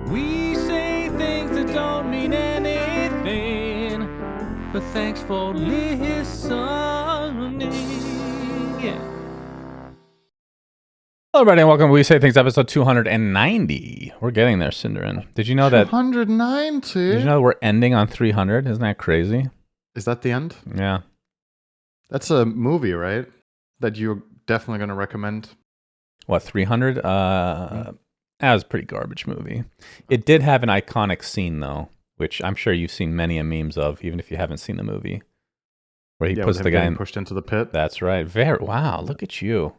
We say things that don't mean anything, but thanks for listening. Yeah. Hello, everybody, and welcome to We Say Things, episode 290. We're getting there, Cinderin. Did you know that? 290. Did you know that we're ending on 300? Isn't that crazy? Is that the end? Yeah. That's a movie, right? That you're definitely going to recommend. What, 300? That was a pretty garbage movie. It did have an iconic scene, though, which I'm sure you've seen many a memes of, even if you haven't seen the movie, where he puts the guy pushed into the pit. That's right. Wow, look at you.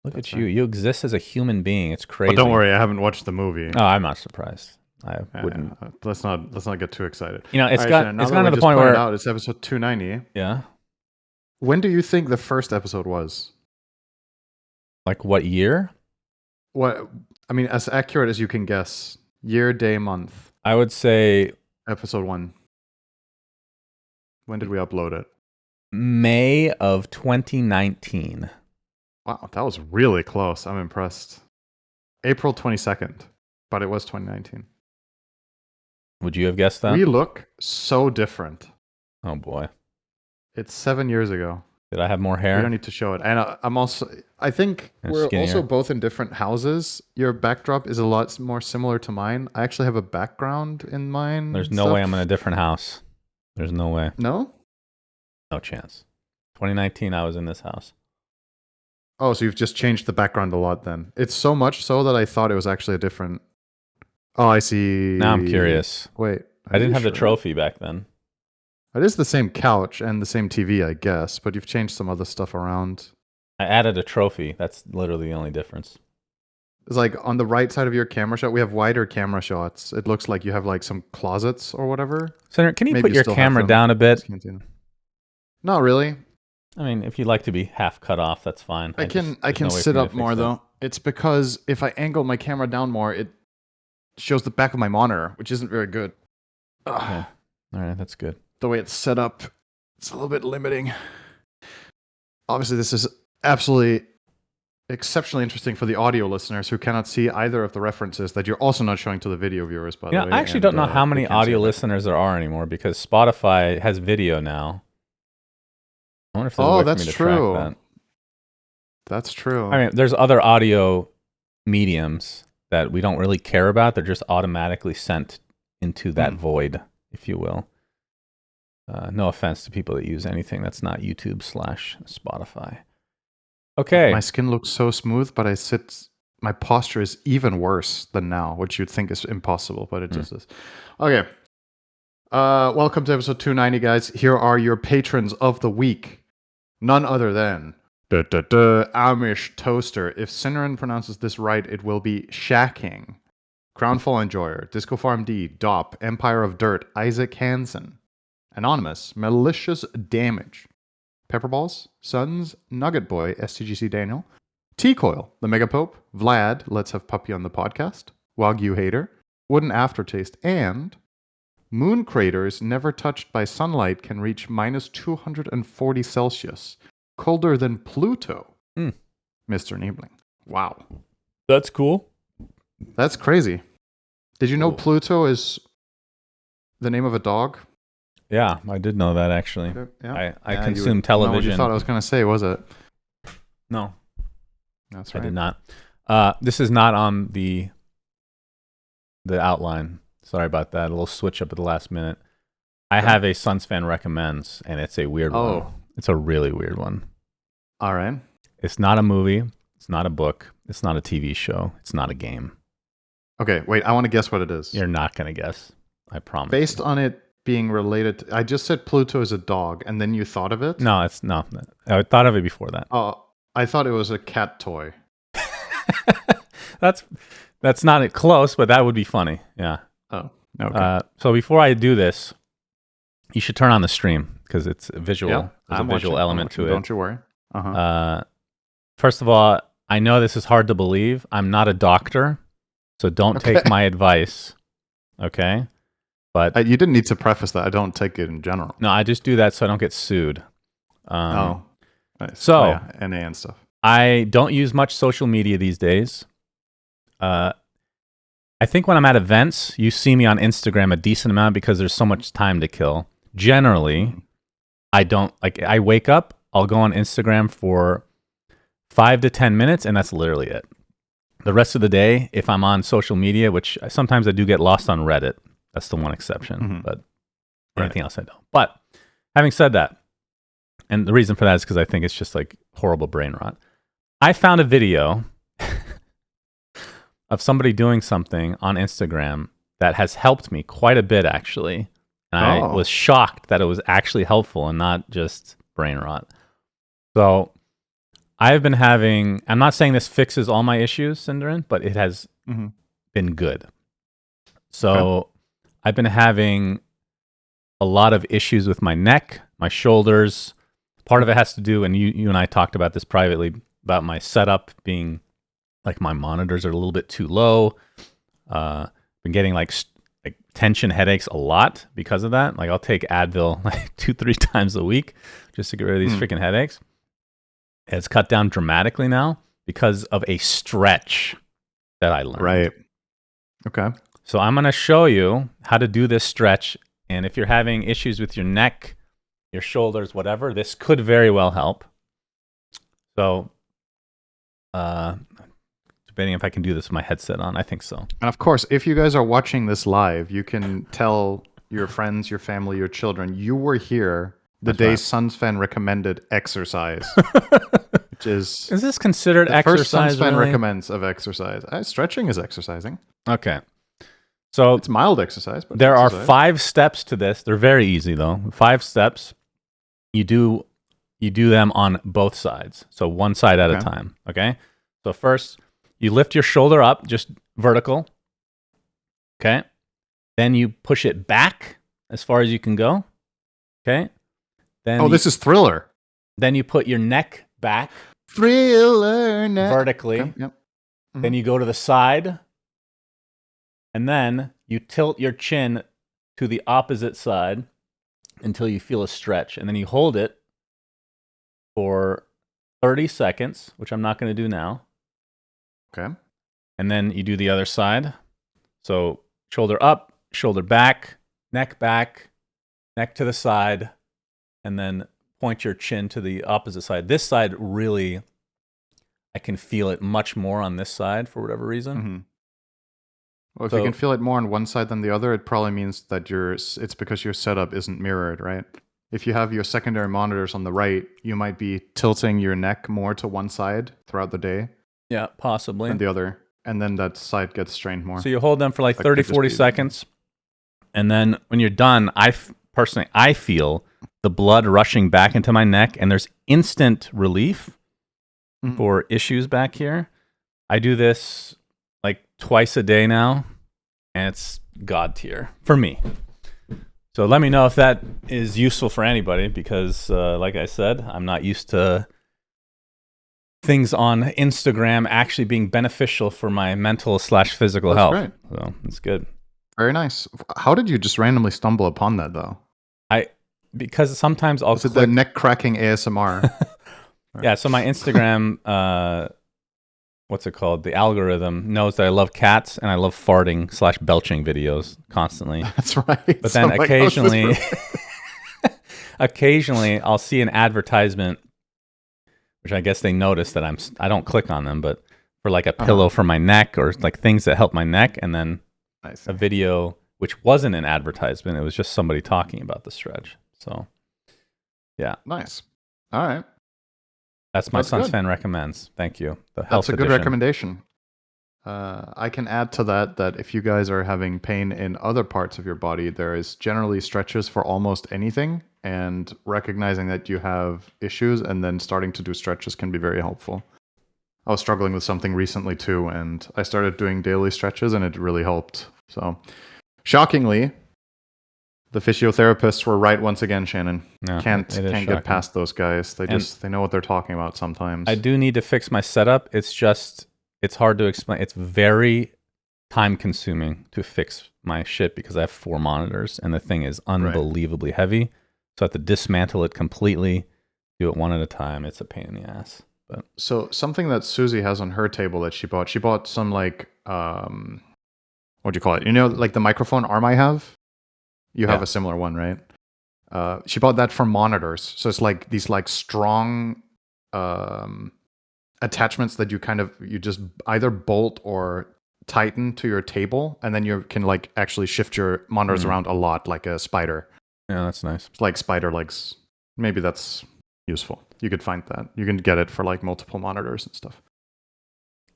Look at you. You exist as a human being. It's crazy. But don't worry, I haven't watched the movie. Oh, I'm not surprised. I wouldn't. Let's not get too excited. You know, it's gotten to the point where it's episode 290. Yeah. When do you think the first episode was? Like what year? What? I mean, as accurate as you can guess. Year, day, month. I would say episode 1. When did we upload it? May of 2019. Wow, that was really close. I'm impressed. April 22nd, but it was 2019. Would you have guessed that? We look so different. Oh boy. It's 7 years ago. Did I have more hair? We don't need to show it. And I think we're also both in different houses. Your backdrop is a lot more similar to mine. I actually have a background in mine. There's no way I'm in a different house. There's no way. No? No chance. 2019, I was in this house. Oh, so you've just changed the background a lot then. It's so much so that I thought it was actually a different... Oh, I see. Now I'm curious. Wait. I didn't have the trophy back then. It is the same couch and the same TV, I guess, but you've changed some other stuff around. I added a trophy. That's literally the only difference. It's like on the right side of your camera shot, we have wider camera shots. It looks like you have like some closets or whatever. Senator, can you put your camera down a bit? Not really. I mean, if you like to be half cut off, that's fine. I can sit up more though. It's because if I angle my camera down more, it shows the back of my monitor, which isn't very good. Okay. All right, that's good. The way it's set up, it's a little bit limiting. Obviously, this is absolutely exceptionally interesting for the audio listeners who cannot see either of the references that you're also not showing to the video viewers, by the way. I actually don't know how many audio listeners there are anymore because Spotify has video now. I wonder if there's a way for me to track that. That's true. I mean, there's other audio mediums that we don't really care about. They're just automatically sent into that void, if you will. No offense to people that use anything that's not YouTube/Spotify. Okay. My skin looks so smooth, but my posture is even worse than now, which you'd think is impossible, but it just is. Okay. Welcome to episode 290, guys. Here are your patrons of the week. None other than Amish Toaster. If Cinderin pronounces this right, it will be Shacking. Crownfall Enjoyer, Disco Farm D, Dop, Empire of Dirt, Isaac Hansen, Anonymous, Malicious Damage, Pepperballs, Suns, Nugget Boy, STGC Daniel, T-Coil, The Mega Pope, Vlad, Let's Have Puppy on the Podcast, Wagyu Hater, Wooden Aftertaste, and moon craters never touched by sunlight can reach minus 240 Celsius. Colder than Pluto. Mr. Niebling. Wow. That's cool. That's crazy. Did you know Pluto is the name of a dog? Yeah, I did know that actually. Yeah. I consume television. What you thought I was going to say, was it? No. That's right. I did not. This is not on the outline. Sorry about that. A little switch up at the last minute. I have a SUNSfan recommends, and it's a weird one. It's a really weird one. All right. It's not a movie. It's not a book. It's not a TV show. It's not a game. Okay, wait. I want to guess what it is. You're not going to guess. I promise. Based on it being related to, I just said Pluto is a dog, and then you thought of it? No, I thought of it before that. Oh, I thought it was a cat toy. That's not close, but that would be funny. Yeah. Oh, okay. So before I do this, you should turn on the stream because it's a visual. Yeah, there's a visual element to it. Don't you worry. First of all, I know this is hard to believe. I'm not a doctor, so don't take my advice. Okay? But you didn't need to preface that. I don't take it in general. No, I just do that so I don't get sued. Nice. So, NA and stuff. I don't use much social media these days. I I think when I'm at events, you see me on Instagram a decent amount because there's so much time to kill. Generally, I don't like. I wake up, I'll go on Instagram for 5 to 10 minutes, and that's literally it. The rest of the day, if I'm on social media, which sometimes I do get lost on Reddit, that's the one exception, but anything else I don't. But having said that, and the reason for that is because I think it's just like horrible brain rot. I found a video of somebody doing something on Instagram that has helped me quite a bit, actually. And I was shocked that it was actually helpful and not just brain rot. So I've been having, I'm not saying this fixes all my issues, Cinderin, but it has been good. So I've been having a lot of issues with my neck, my shoulders. Part of it has to do, and you and I talked about this privately, about my setup being like my monitors are a little bit too low. Been getting like tension headaches a lot because of that. Like I'll take Advil like 2-3 times a week just to get rid of these freaking headaches. It's cut down dramatically now because of a stretch that I learned. Right. Okay. So I'm going to show you how to do this stretch. And if you're having issues with your neck, your shoulders, whatever, this could very well help. So, debating if I can do this with my headset on. I think so. And of course, if you guys are watching this live, you can tell your friends, your family, your children, you were here the day SUNSfan recommended exercise. Which is this considered the exercise? First SUNSfan really? recommends of exercise. Stretching is exercising. Okay. So it's mild exercise, but there are 5 steps to this. They're very easy though. 5 steps. You do them on both sides. So one side at a time. Okay. So first, you lift your shoulder up, just vertical. Okay. Then you push it back as far as you can go. Okay. Then this is Thriller. Then you put your neck back. Thriller neck. Vertically. Okay. Yep. Then you go to the side. And then you tilt your chin to the opposite side until you feel a stretch. And then you hold it for 30 seconds, which I'm not going to do now. Okay. And then you do the other side. So shoulder up, shoulder back, neck to the side, and then point your chin to the opposite side. This side really, I can feel it much more on this side for whatever reason. Well, if you can feel it more on one side than the other, it probably means that it's because your setup isn't mirrored, right? If you have your secondary monitors on the right, you might be tilting your neck more to one side throughout the day. Yeah, possibly. Than the other. And then that side gets strained more. So you hold them for like 30, 40 seconds. And then when you're done, I feel the blood rushing back into my neck, and there's instant relief for issues back here. I do this like twice a day now, and it's god tier for me. So let me know if that is useful for anybody, because like I said, I'm not used to things on Instagram actually being beneficial for my mental / physical health. Great. So it's good. Very nice. How did you just randomly stumble upon that though? Because sometimes I'll click the neck cracking ASMR. Yeah, so my Instagram what's it called? The algorithm knows that I love cats and I love farting / belching videos constantly. That's right. But then occasionally I'll see an advertisement, which I guess they notice that I don't click on them, but for like a pillow for my neck or like things that help my neck, and then a video which wasn't an advertisement, it was just somebody talking about the stretch. So yeah. Nice. All right. That's my SUNSfan recommends. Thank you. That's a good recommendation. I can add to that if you guys are having pain in other parts of your body, there is generally stretches for almost anything, and recognizing that you have issues and then starting to do stretches can be very helpful. I was struggling with something recently too, and I started doing daily stretches, and it really helped. So, shockingly, the physiotherapists were right once again, Shannon. No, can't get past those guys. They know what they're talking about sometimes. I do need to fix my setup. It's hard to explain. It's very time consuming to fix my shit because I have 4 monitors and the thing is unbelievably heavy. So I have to dismantle it completely, do it one at a time. It's a pain in the ass. But so something that Susie has on her table that she bought some like what do you call it? You know, like the microphone arm I have? You have Yeah. a similar one, right? She bought that for monitors. So it's like these like strong attachments that you just either bolt or tighten to your table, and then you can like actually shift your monitors around a lot like a spider. Yeah, that's nice. It's like spider legs. Maybe that's useful. You could find that. You can get it for like multiple monitors and stuff.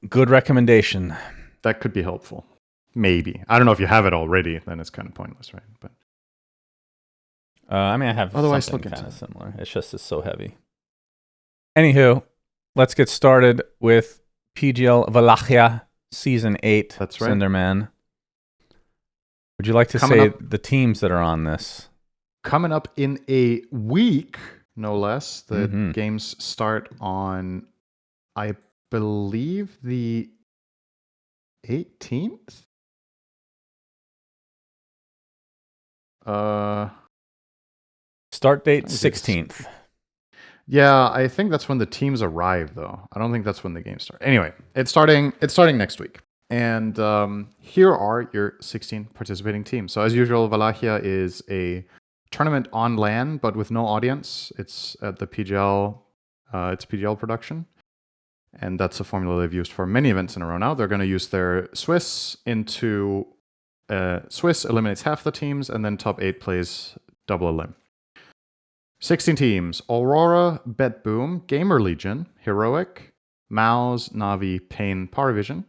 Good recommendation. That could be helpful. Maybe. I don't know if you have it already, then it's kind of pointless, right? But I mean, I have otherwise, something kind of similar. It's just it's so heavy. Anywho, let's get started with PGL Wallachia Season 8. That's right. Cinderman. Would you like to say the teams that are on this? Coming up in a week, no less. The games start on, I believe, the 18th? Start date 16th. Yeah, I think that's when the teams arrive, though. I don't think that's when the games start. Anyway, it's starting next week. And here are your 16 participating teams. So as usual, Wallachia is a tournament on LAN, but with no audience. It's at the PGL. It's PGL production. And that's a formula they've used for many events in a row now. They're going to use their Swiss into... Swiss eliminates half the teams, and then top 8 plays double elim. 16 teams: Aurora, Bet Boom, Gamer Legion, Heroic, Mouse, Navi, Pain, Paravision,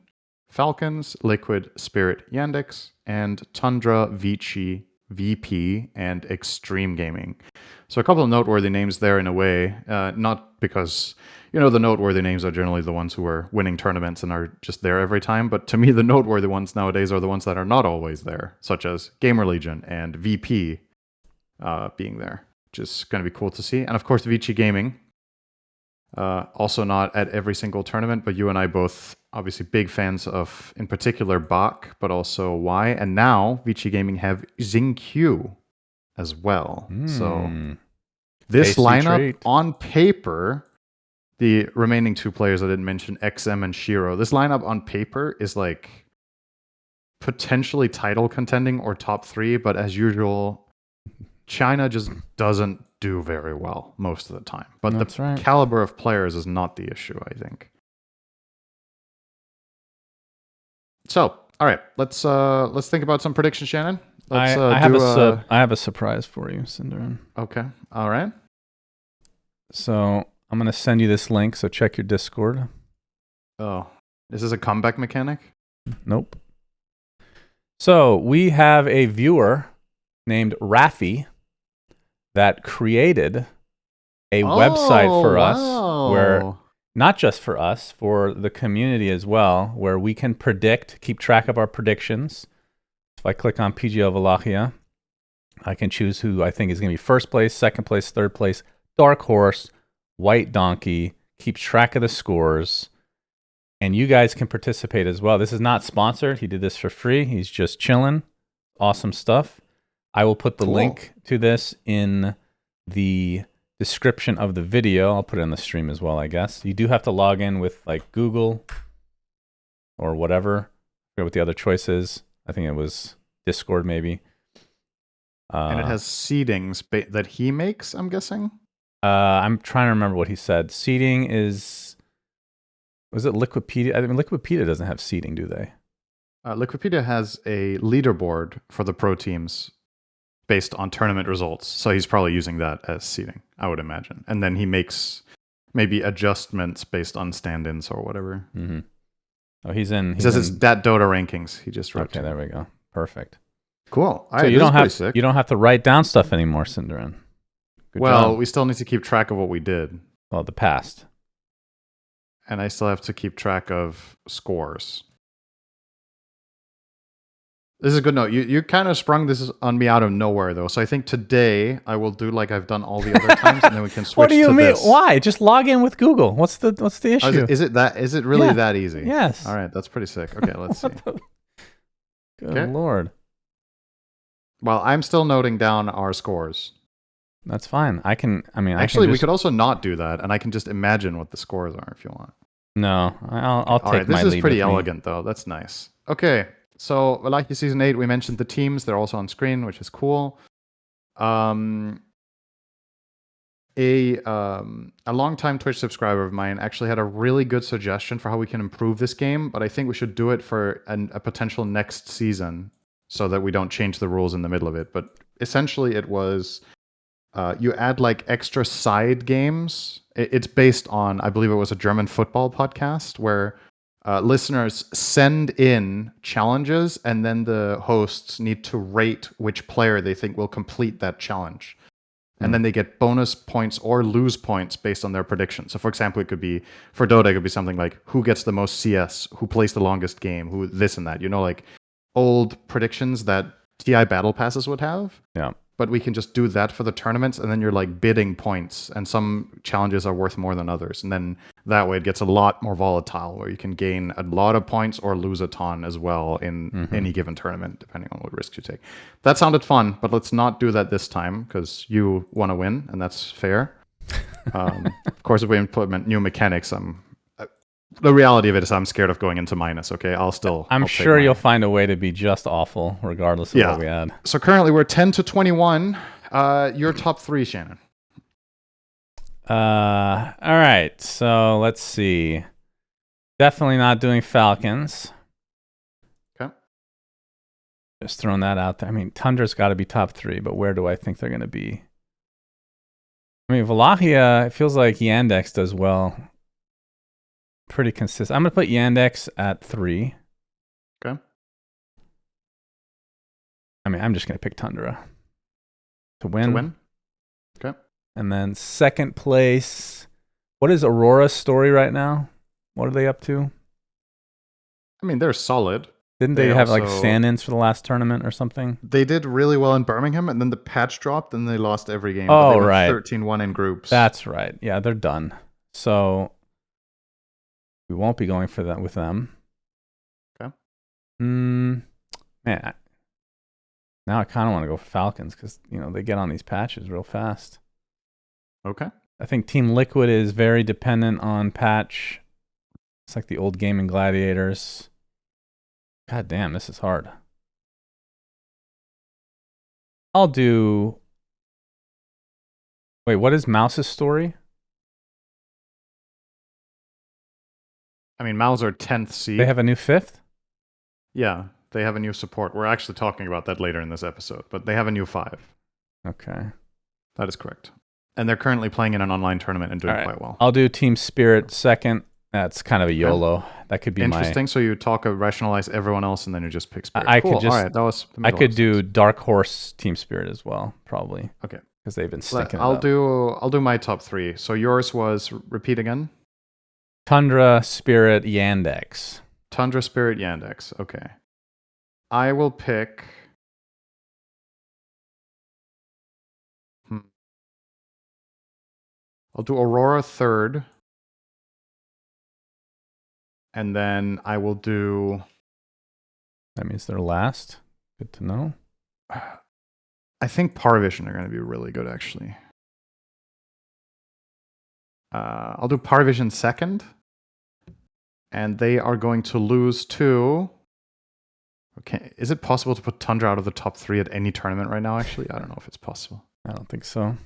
Falcons, Liquid, Spirit, Yandex, and Tundra, Vici, VP, and Extreme Gaming. So a couple of noteworthy names there in a way, not because, you know, the noteworthy names are generally the ones who are winning tournaments and are just there every time, but to me the noteworthy ones nowadays are the ones that are not always there, such as Gamer Legion and VP being there, which is going to be cool to see. And of course Vici Gaming, also not at every single tournament, but you and I both obviously big fans of, in particular, Bach, but also Y. And now Vici Gaming have XingQ as well. So this Tasty lineup treat. on paper, the remaining two players I didn't mention, XM and Shiro, this lineup on paper is like potentially title contending or top 3, but as usual, China just doesn't do very well most of the time. But That's the right. caliber of players is not the issue, I think. So, all right, let's think about some predictions, Shannon. Let's I have a surprise for you, Cinderin. Okay, all right. So I'm gonna send you this link. So check your Discord. Oh, is this a comeback mechanic? Nope. So we have a viewer named Rafi that created a website for us, where not just for us, for the community as well, where we can keep track of our predictions. If I click on PGL Wallachia, I can choose who I think is going to be first place, second place, third place, dark horse, white donkey, keeps track of the scores, and you guys can participate as well. This is not sponsored. He did this for free. He's just chilling. Awesome stuff. I will put the link to this in the description of the video. I'll put it on the stream as well, I guess. You do have to log in with like Google or whatever. I forget what the other choice is. I think it was Discord maybe. And it has seedings that he makes, I'm guessing? I'm trying to remember what he said. Seeding is... Was it Liquipedia? I mean, Liquipedia doesn't have seeding, do they? Liquipedia has a leaderboard for the pro teams based on tournament results. So he's probably using that as seeding, I would imagine. And then he makes maybe adjustments based on stand-ins or whatever. Mm-hmm. Oh, he says it's that Dota rankings. He just wrote. Okay, there we go. Perfect. Cool. All so right, you don't have to write down stuff anymore, Cinderin. Good job. We still need to keep track of what we did. Well, the past. And I still have to keep track of scores. This is a good note. You kind of sprung this on me out of nowhere, though. So I think today I will do like I've done all the other times, and then we can switch. What do you to mean? This. Why? Just log in with Google. What's the issue? Is it really that easy? Yes. All right, that's pretty sick. Okay, let's see. Good Lord. Well, I'm still noting down our scores. That's fine. We could also not do that, and I can just imagine what the scores are if you want. No, I'll take my lead. This is pretty elegant, though. That's nice. Okay, So Wallachia Season 8, we mentioned the teams. They're also on screen, which is cool. A longtime Twitch subscriber of mine actually had a really good suggestion for how we can improve this game, but I think we should do it for a potential next season so that we don't change the rules in the middle of it. But essentially it was you add like extra side games. It's based on, I believe it was a German football podcast where listeners send in challenges and then the hosts need to rate which player they think will complete that challenge. And then they get bonus points or lose points based on their prediction. So, for example, it could be, for Dota, it could be something like who gets the most CS, who plays the longest game, who this and that. You know, like old predictions that TI Battle Passes would have. Yeah. But we can just do that for the tournaments, and then you're like bidding points, and some challenges are worth more than others. And then that way it gets a lot more volatile, where you can gain a lot of points or lose a ton as well in any given tournament, depending on what risks you take. That sounded fun, but let's not do that this time, because you want to win, and that's fair. Of course, if we implement new mechanics, the reality of it is I'm scared of going into minus, okay? I'm sure you'll find a way to be just awful, regardless of what we add. So currently we're 10 to 21. Your top 3, Shannon. All right, so let's see. Definitely not doing Falcons. Okay. Just throwing that out there. I mean, Tundra's got to be top 3, but where do I think they're going to be? I mean, Wallachia, it feels like Yandex does well. Pretty consistent. I'm going to put Yandex at 3. Okay. I mean, I'm just going to pick Tundra to win. Okay. And then second place, what is Aurora's story right now? What are they up to? I mean, they're solid. Didn't they have like stand-ins for the last tournament or something? They did really well in Birmingham, and then the patch dropped, and they lost every game. Oh, but they right. 13-1 in groups. That's right. Yeah, they're done. So we won't be going for that with them. Okay. Man, now I kind of want to go for Falcons because, you know, they get on these patches real fast. Okay. I think Team Liquid is very dependent on patch. It's like the old Gaming Gladiators. God damn, this is hard. I'll do... Wait, what is Mouse's story? I mean, Mouse are 10th seed. They have a new 5th? Yeah, they have a new support. We're actually talking about that later in this episode, but they have a new 5. Okay. That is correct. And they're currently playing in an online tournament and doing quite well. I'll do Team Spirit second. That's kind of a YOLO. That could be interesting. So you rationalize everyone else, and then you just pick Spirit. Cool. All right, that was. I could do Dark Horse Team Spirit as well, probably. Okay. Because they've been sticking. I'll do my top 3. So yours was, repeat again. Tundra, Spirit, Yandex. Tundra, Spirit, Yandex. Okay. I will pick. I'll do Aurora 3rd. And then I will do... That means they're last. Good to know. I think Parvision are going to be really good, actually. I'll do Parvision 2nd. And they are going to lose to... Okay, is it possible to put Tundra out of the top 3 at any tournament right now, actually? I don't know if it's possible. I don't think so.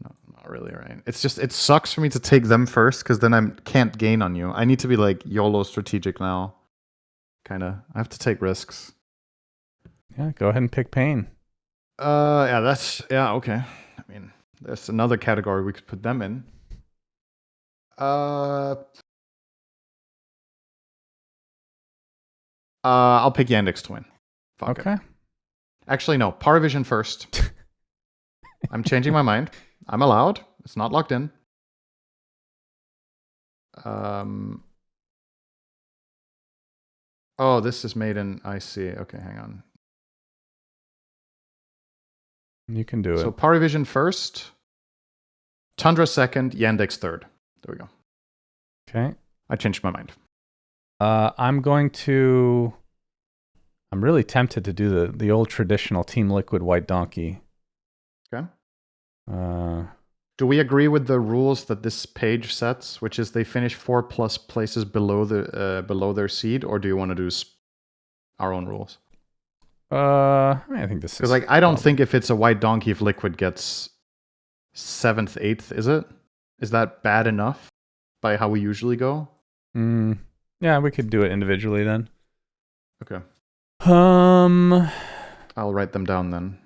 No, not really, right? It's just, it sucks for me to take them first, because then I can't gain on you. I need to be like YOLO strategic now. Kind of. I have to take risks. Yeah, go ahead and pick Pain. Yeah, okay. I mean, there's another category we could put them in. I'll pick Yandex to win. Fuck okay. It. Actually, no. Parvision first. I'm changing my mind. I'm allowed. It's not locked in. Oh, this is made in... I see. Okay, hang on. You can do it. So Parvision first. Tundra 2nd. Yandex 3rd. There we go. Okay. I changed my mind. I'm really tempted to do the old traditional Team Liquid White Donkey. Okay. Do we agree with the rules that this page sets, which is they finish 4+ places below their seed, or do you want to do our own rules? I think this is because like I don't think if it's a white donkey, if Liquid gets 7th, 8th, is it? Is that bad enough by how we usually go? Yeah, we could do it individually then. Okay. I'll write them down then.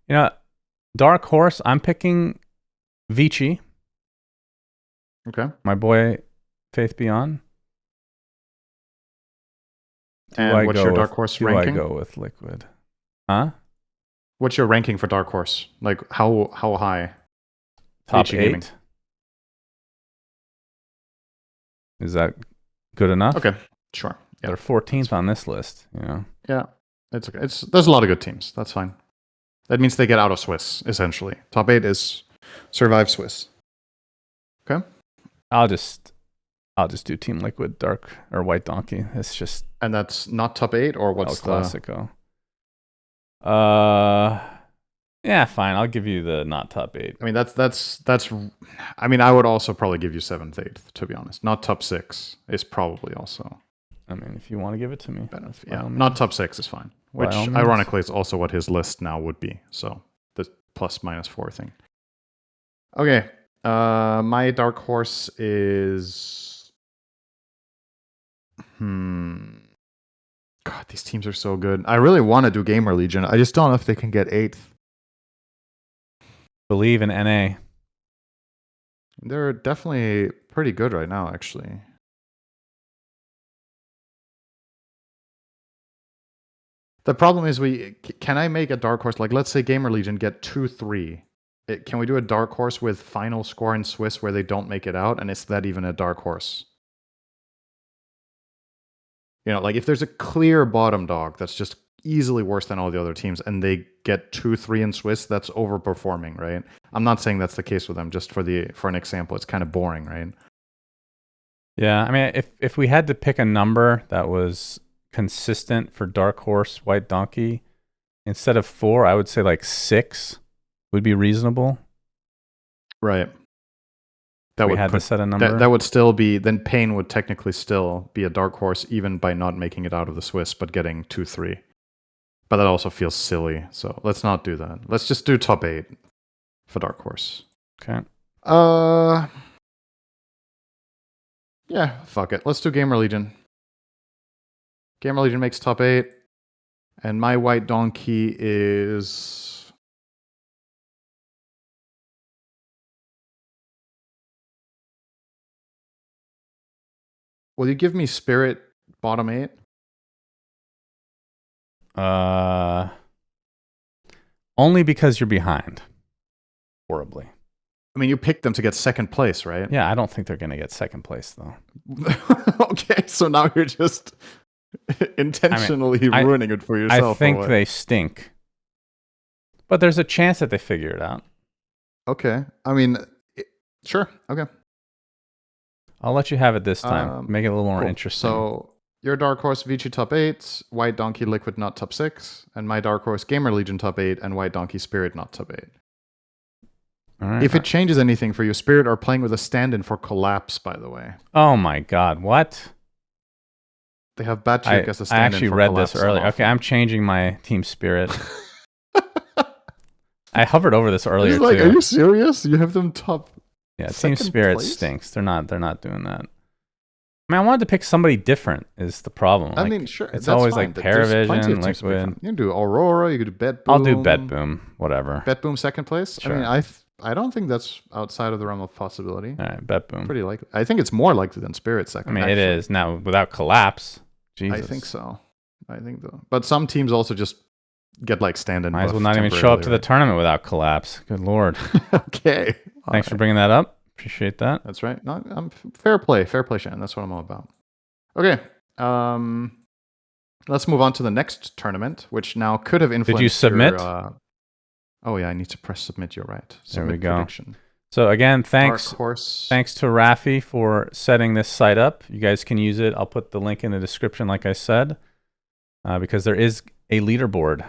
You know, dark horse. I'm picking Vici. Okay. My boy, Faith Beyond. And what's your dark horse ranking? Do I go with Liquid? Huh? What's your ranking for dark horse? Like how high? Top 8. Is that good enough? Okay, sure. Yeah. They're 14th on this list. You know. Yeah, it's okay. There's a lot of good teams. That's fine. That means they get out of Swiss essentially. Top 8 is survive Swiss. Okay. I'll just do Team Liquid Dark or White Donkey. It's just. And that's not top 8 or what's El Clasico? Yeah, fine. I'll give you the not top 8. I mean, that's. I mean, I would also probably give you 7th, 8th, to be honest. Not top 6 is probably also. I mean, if you want to give it to me. Yeah, not top 6 is fine. Which, ironically, is also what his list now would be. So, the +-4 thing. Okay. My dark horse is... God, these teams are so good. I really want to do Gamer Legion. I just don't know if they can get 8th. Believe in NA. They're definitely pretty good right now, actually. The problem is can I make a dark horse? Like, let's say Gamer Legion get 2-3. Can we do a dark horse with final score in Swiss where they don't make it out? And is that even a dark horse? You know, like if there's a clear bottom dog that's just easily worse than all the other teams and they get 2-3 in Swiss, that's overperforming, right? I'm not saying that's the case with them, just for an example. It's kind of boring, right? Yeah, I mean, if we had to pick a number that was consistent for dark horse, white donkey, instead of 4, I would say like 6 would be reasonable. Right. To set a number. That would still be, then Pain would technically still be a dark horse even by not making it out of the Swiss, but getting 2-3. But that also feels silly, so let's not do that. Let's just do top 8 for dark horse. Okay. Yeah, fuck it. Let's do Gamer Legion. Gamer Legion makes top 8. And my white donkey is... Will you give me Spirit bottom 8? Only because you're behind. Horribly. I mean, you picked them to get 2nd place, right? Yeah, I don't think they're going to get 2nd place, though. Okay, so now you're just intentionally ruining it for yourself. I think they stink. But there's a chance that they figure it out. Okay. I mean, sure. Okay. I'll let you have it this time. Make it a little more interesting. So, your dark horse, Vici top 8, white donkey, Liquid not top 6, and my dark horse, Gamer Legion top 8, and white donkey, Spirit not top 8. All right. If it changes anything for you, Spirit are playing with a stand-in for Collapse, by the way. Oh my god, what? They have Batchik as a stand-in for Collapse. I actually read this earlier. Okay, I'm changing my Team Spirit. I hovered over this earlier too. Are you serious? You have them top... Yeah, Team Spirit stinks. They're not doing that. I mean, I wanted to pick somebody different is the problem. I mean, sure. It's always fine. Like Paravision, Liquid. You can do Aurora, you could do Bet Boom. I'll do Bet Boom, whatever. Bet Boom 2nd place? Sure. I mean, I don't think that's outside of the realm of possibility. All right, Bet Boom. Pretty likely. I think it's more likely than Spirit 2nd. I mean, it is. Now, without Collapse, Jesus. I think so. But some teams also just get like stand-in. Might as well not even show up to the tournament without Collapse. Good lord. Okay. Thanks for bringing that up. Appreciate that. That's right. No, fair play, Shannon. That's what I'm all about. Okay. Let's move on to the next tournament, which now could have influenced. Did you submit? Oh yeah, I need to press submit. You're right. There we go. So again, thanks to Rafi for setting this site up. You guys can use it. I'll put the link in the description, like I said, because there is a leaderboard,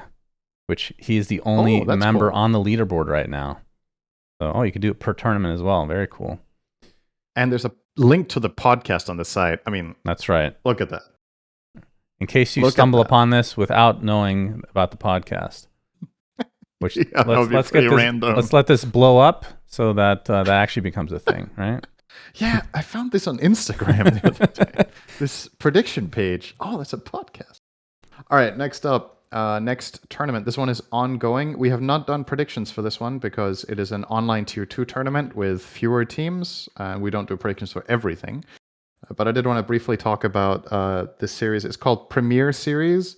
which he is the only member on the leaderboard right now. So, you could do it per tournament as well. Very cool. And there's a link to the podcast on the site. I mean, that's right. Look at that. in case you Look at stumble that. upon this without knowing about the podcast. Which let's let this blow up so that that actually becomes a thing, right? Yeah, I found this on Instagram the other day. This prediction page. Oh, that's a podcast. All right, next up, next tournament. This one is ongoing. We have not done predictions for this one because it is an online tier 2 tournament with fewer teams. We don't do predictions for everything. But I did want to briefly talk about this series. It's called Premier Series.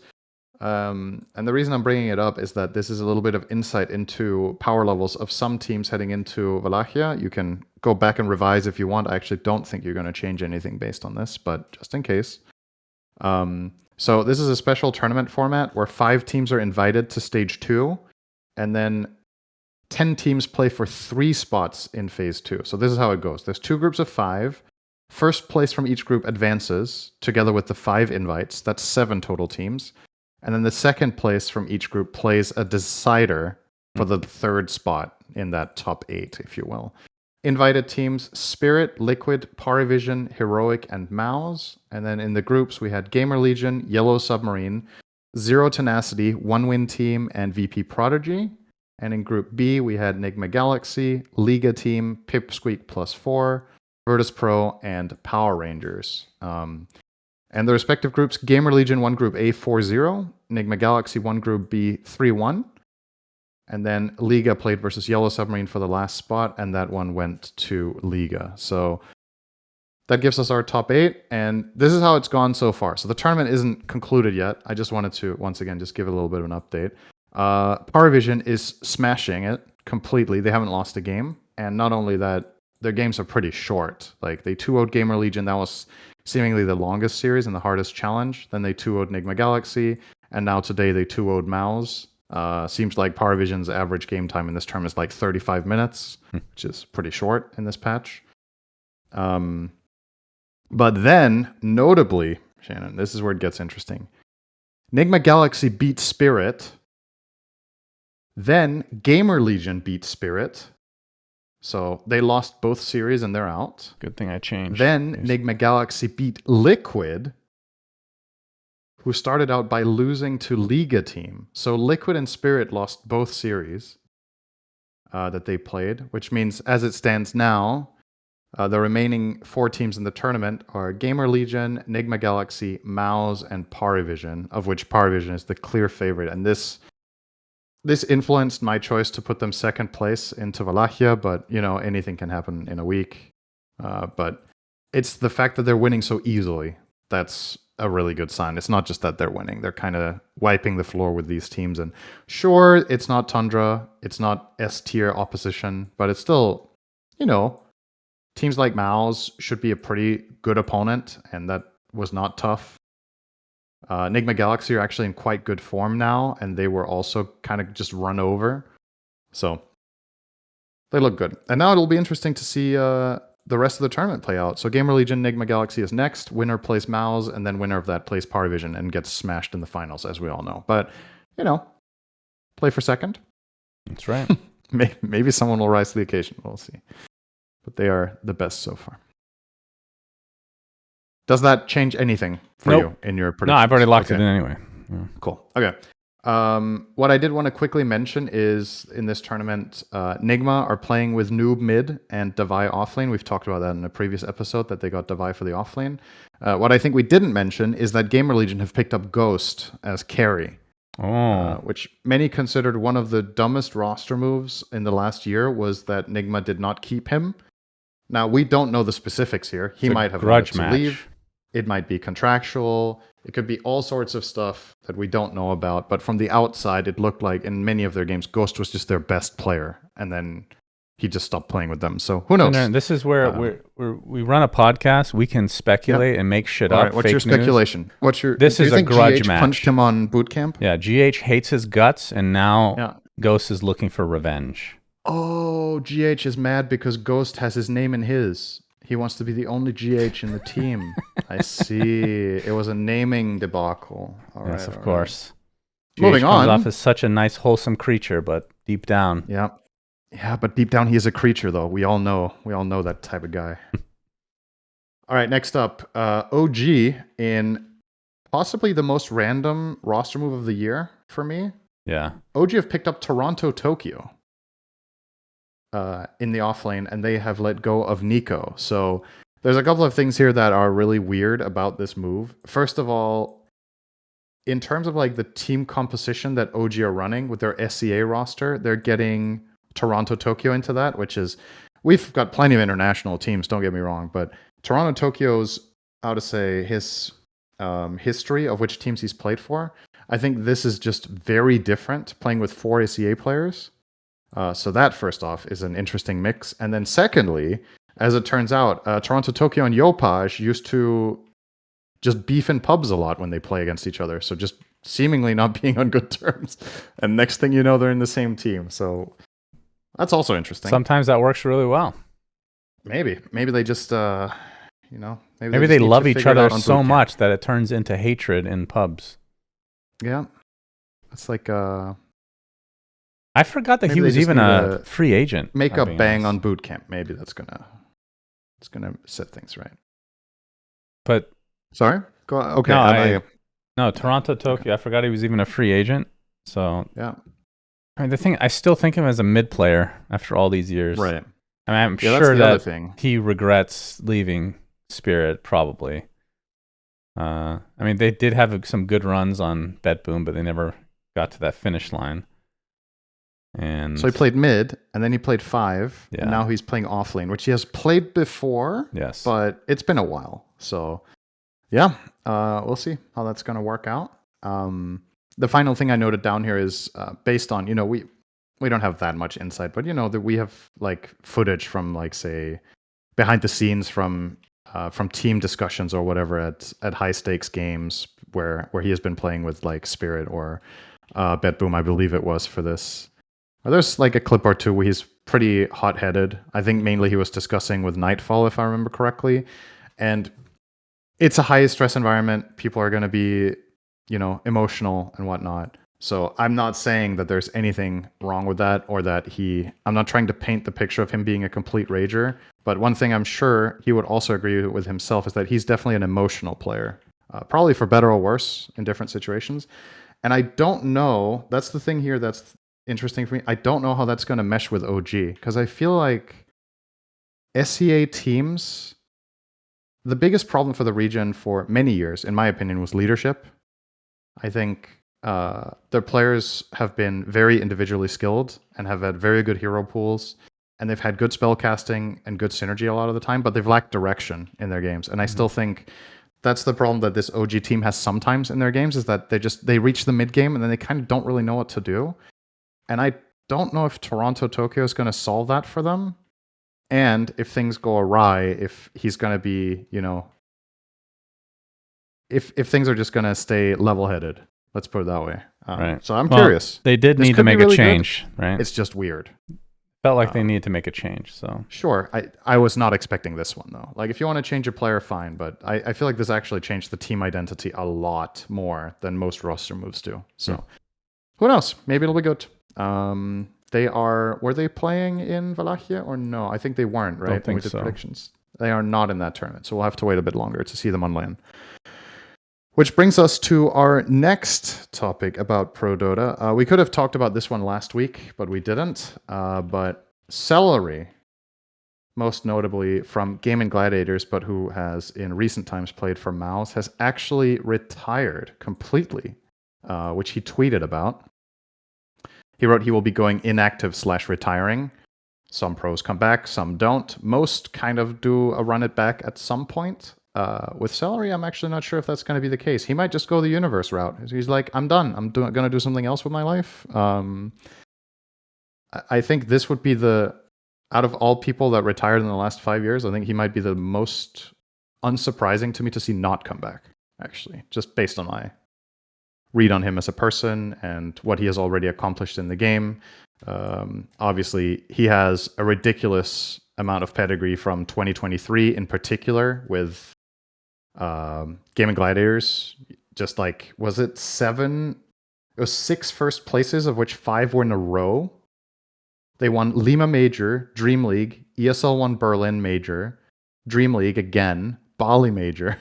And the reason I'm bringing it up is that this is a little bit of insight into power levels of some teams heading into Wallachia. You can go back and revise if you want. I actually don't think you're going to change anything based on this, but just in case. So this is a special tournament format where 5 teams are invited to stage 2, and then 10 teams play for 3 spots in phase 2. So this is how it goes. There's 2 groups of 5. First place from each group advances together with the 5 invites. That's 7 total teams. And then the second place from each group plays a decider for the third spot in that top 8, if you will. Invited teams, Spirit, Liquid, Parivision, Heroic, and Mouse. And then in the groups, we had Gamer Legion, Yellow Submarine, Zero Tenacity, One Win Team, and VP Prodigy. And in Group B, we had Enigma Galaxy, Liga Team, Pipsqueak +4, Virtus Pro, and Power Rangers. And the respective groups, Gamer Legion won Group A 4-0, Enigma Galaxy won Group B 3-1, and then Liga played versus Yellow Submarine for the last spot, and that one went to Liga. So that gives us our top 8, and this is how it's gone so far. So the tournament isn't concluded yet. I just wanted to, once again, just give a little bit of an update. Parivision is smashing it completely. They haven't lost a game, and not only that, their games are pretty short. Like, they 2-0'd Gamer Legion. That was seemingly the longest series and the hardest challenge. Then they 2-0'd Enigma Galaxy, and now today they 2-0'd Mouse. Seems like Parivision's average game time in this term is like 35 minutes, which is pretty short in this patch. But then, notably, Shannon, this is where it gets interesting. Enigma Galaxy beat Spirit. Then Gamer Legion beat Spirit. So they lost both series and they're out. Good thing I changed. Then Enigma Galaxy beat Liquid, who started out by losing to Liga Team. So Liquid and Spirit lost both series that they played, which means as it stands now, the remaining 4 teams in the tournament are Gamer Legion, Enigma Galaxy, Mouse, and Parivision, of which Parivision is the clear favorite. And this influenced my choice to put them second place into Wallachia, but, you know, anything can happen in a week. But it's the fact that they're winning so easily. That's a really good sign. It's not just that they're winning. They're kind of wiping the floor with these teams. And sure, it's not Tundra. It's not S-tier opposition, but it's still, you know, teams like Mouse should be a pretty good opponent, and that was not tough. Enigma Galaxy are actually in quite good form now, and they were also kind of just run over. So they look good. And now it'll be interesting to see the rest of the tournament play out. So Gamer Legion, Enigma Galaxy is next. Winner plays Mouse, and then winner of that plays Parivision and gets smashed in the finals, as we all know. But, you know, play for second. That's right. Maybe someone will rise to the occasion. We'll see. But they are the best so far. Does that change anything for you in your predictions? No, I've already locked it in anyway. Yeah. Cool. Okay. What I did want to quickly mention is in this tournament, Nigma are playing with Noob mid and Davai offlane. We've talked about that in a previous episode, that they got Davai for the offlane. What I think we didn't mention is that Gamer Legion have picked up Ghost as carry. Which many considered one of the dumbest roster moves in the last year, was that Nigma did not keep him. Now, we don't know the specifics here. He might have wanted to leave. It might be contractual. It could be all sorts of stuff that we don't know about. But from the outside, it looked like in many of their games, Ghost was just their best player. And then he just stopped playing with them. So who knows? And this is where we run a podcast. We can speculate and make shit up. Right, what's your speculation? This is a grudge match. Punched him on boot camp? Yeah, GH hates his guts, and now Ghost is looking for revenge. Oh, GH is mad because Ghost has his name in his. He wants to be the only GH in the team. I see. It was a naming debacle. Yes, of course. GH Moving comes on. off as such a nice, wholesome creature, but deep down. Yeah, but deep down he is a creature, though. We all know that type of guy. All right, next up, OG in possibly the most random roster move of the year for me. Yeah. OG have picked up Toronto Tokyo in the offlane, and they have let go of Nico. So there's a couple of things here that are really weird about this move. First of all, in terms of like the team composition that OG are running with their SCA roster, they're getting Toronto Tokyo into that, which is, we've got plenty of international teams, don't get me wrong, but Toronto Tokyo's, how to say, his history of which teams he's played for, I think this is just very different, playing with 4 SCA players. So that, first off, is an interesting mix. And then secondly, as it turns out, Toronto Tokyo and Yopaj used to just beef in pubs a lot when they play against each other. So just seemingly not being on good terms. And next thing you know, they're in the same team. So that's also interesting. Sometimes that works really well. Maybe they just, maybe they love each other so much that it turns into hatred in pubs. Yeah. It's like, I forgot that he was even a free agent. Make a bang on boot camp. Maybe it's gonna set things right. But sorry, go on. Okay. No, Toronto Tokyo. I forgot he was even a free agent. So yeah. I mean, the thing, I still think of him as a mid player after all these years. Right. I mean, I'm sure that he regrets leaving Spirit, probably. I mean, they did have some good runs on Bet Boom, but they never got to that finish line. And so he played mid, and then he played 5, and now he's playing offlane, which he has played before. Yes, but it's been a while. So yeah, we'll see how that's going to work out. The final thing I noted down here is based on, we don't have that much insight, but that we have like footage from, like, say, behind the scenes from team discussions or whatever at high stakes games where he has been playing with like Spirit or Bet Boom, I believe it was, for this. There's like a clip or two where he's pretty hot-headed. I think mainly he was discussing with Nightfall, if I remember correctly. And it's a high-stress environment. People are going to be, emotional and whatnot. So I'm not saying that there's anything wrong with that, or that I'm not trying to paint the picture of him being a complete rager. But one thing I'm sure he would also agree with himself is that he's definitely an emotional player, probably for better or worse in different situations. And I don't know, that's the thing here that's interesting for me. I don't know how that's going to mesh with OG, because I feel like SCA teams, the biggest problem for the region for many years, in my opinion, was leadership. I think their players have been very individually skilled and have had very good hero pools, and they've had good spell casting and good synergy a lot of the time, but they've lacked direction in their games. And I still think that's the problem that this OG team has sometimes in their games, is that they reach the mid game and then they kind of don't really know what to do. And I don't know if Toronto Tokyo is going to solve that for them. And if things go awry, if he's going to be, if things are just going to stay level-headed, let's put it that way. Right. So I'm curious. They did need to make a change, right? It's just weird. Felt like they needed to make a change. So sure. I was not expecting this one, though. Like, if you want to change a player, fine. But I feel like this actually changed the team identity a lot more than most roster moves do. So who knows? Maybe it'll be good. Were they playing in Wallachia or no? I think they weren't, right? I don't think so. Predictions. They are not in that tournament, so we'll have to wait a bit longer to see them on LAN. Which brings us to our next topic about Pro Dota. We could have talked about this one last week, but we didn't. But Celery, most notably from Gaming Gladiators, but who has in recent times played for Mouse, has actually retired completely, which he tweeted about. He wrote he will be going inactive/retiring. Some pros come back, some don't. Most kind of do a run it back at some point. With Celery, I'm actually not sure if that's going to be the case. He might just go the universe route. He's like, I'm done. I'm going to do something else with my life. I think this would be out of all people that retired in the last 5 years, I think he might be the most unsurprising to me to see not come back, actually, just based on my read on him as a person and what he has already accomplished in the game. Obviously, he has a ridiculous amount of pedigree from 2023 in particular with Gaming Gladiators. Just like, was it 7? It was 6 first places, of which 5 were in a row. They won Lima Major, Dream League, ESL won Berlin Major, Dream League again, Bali Major,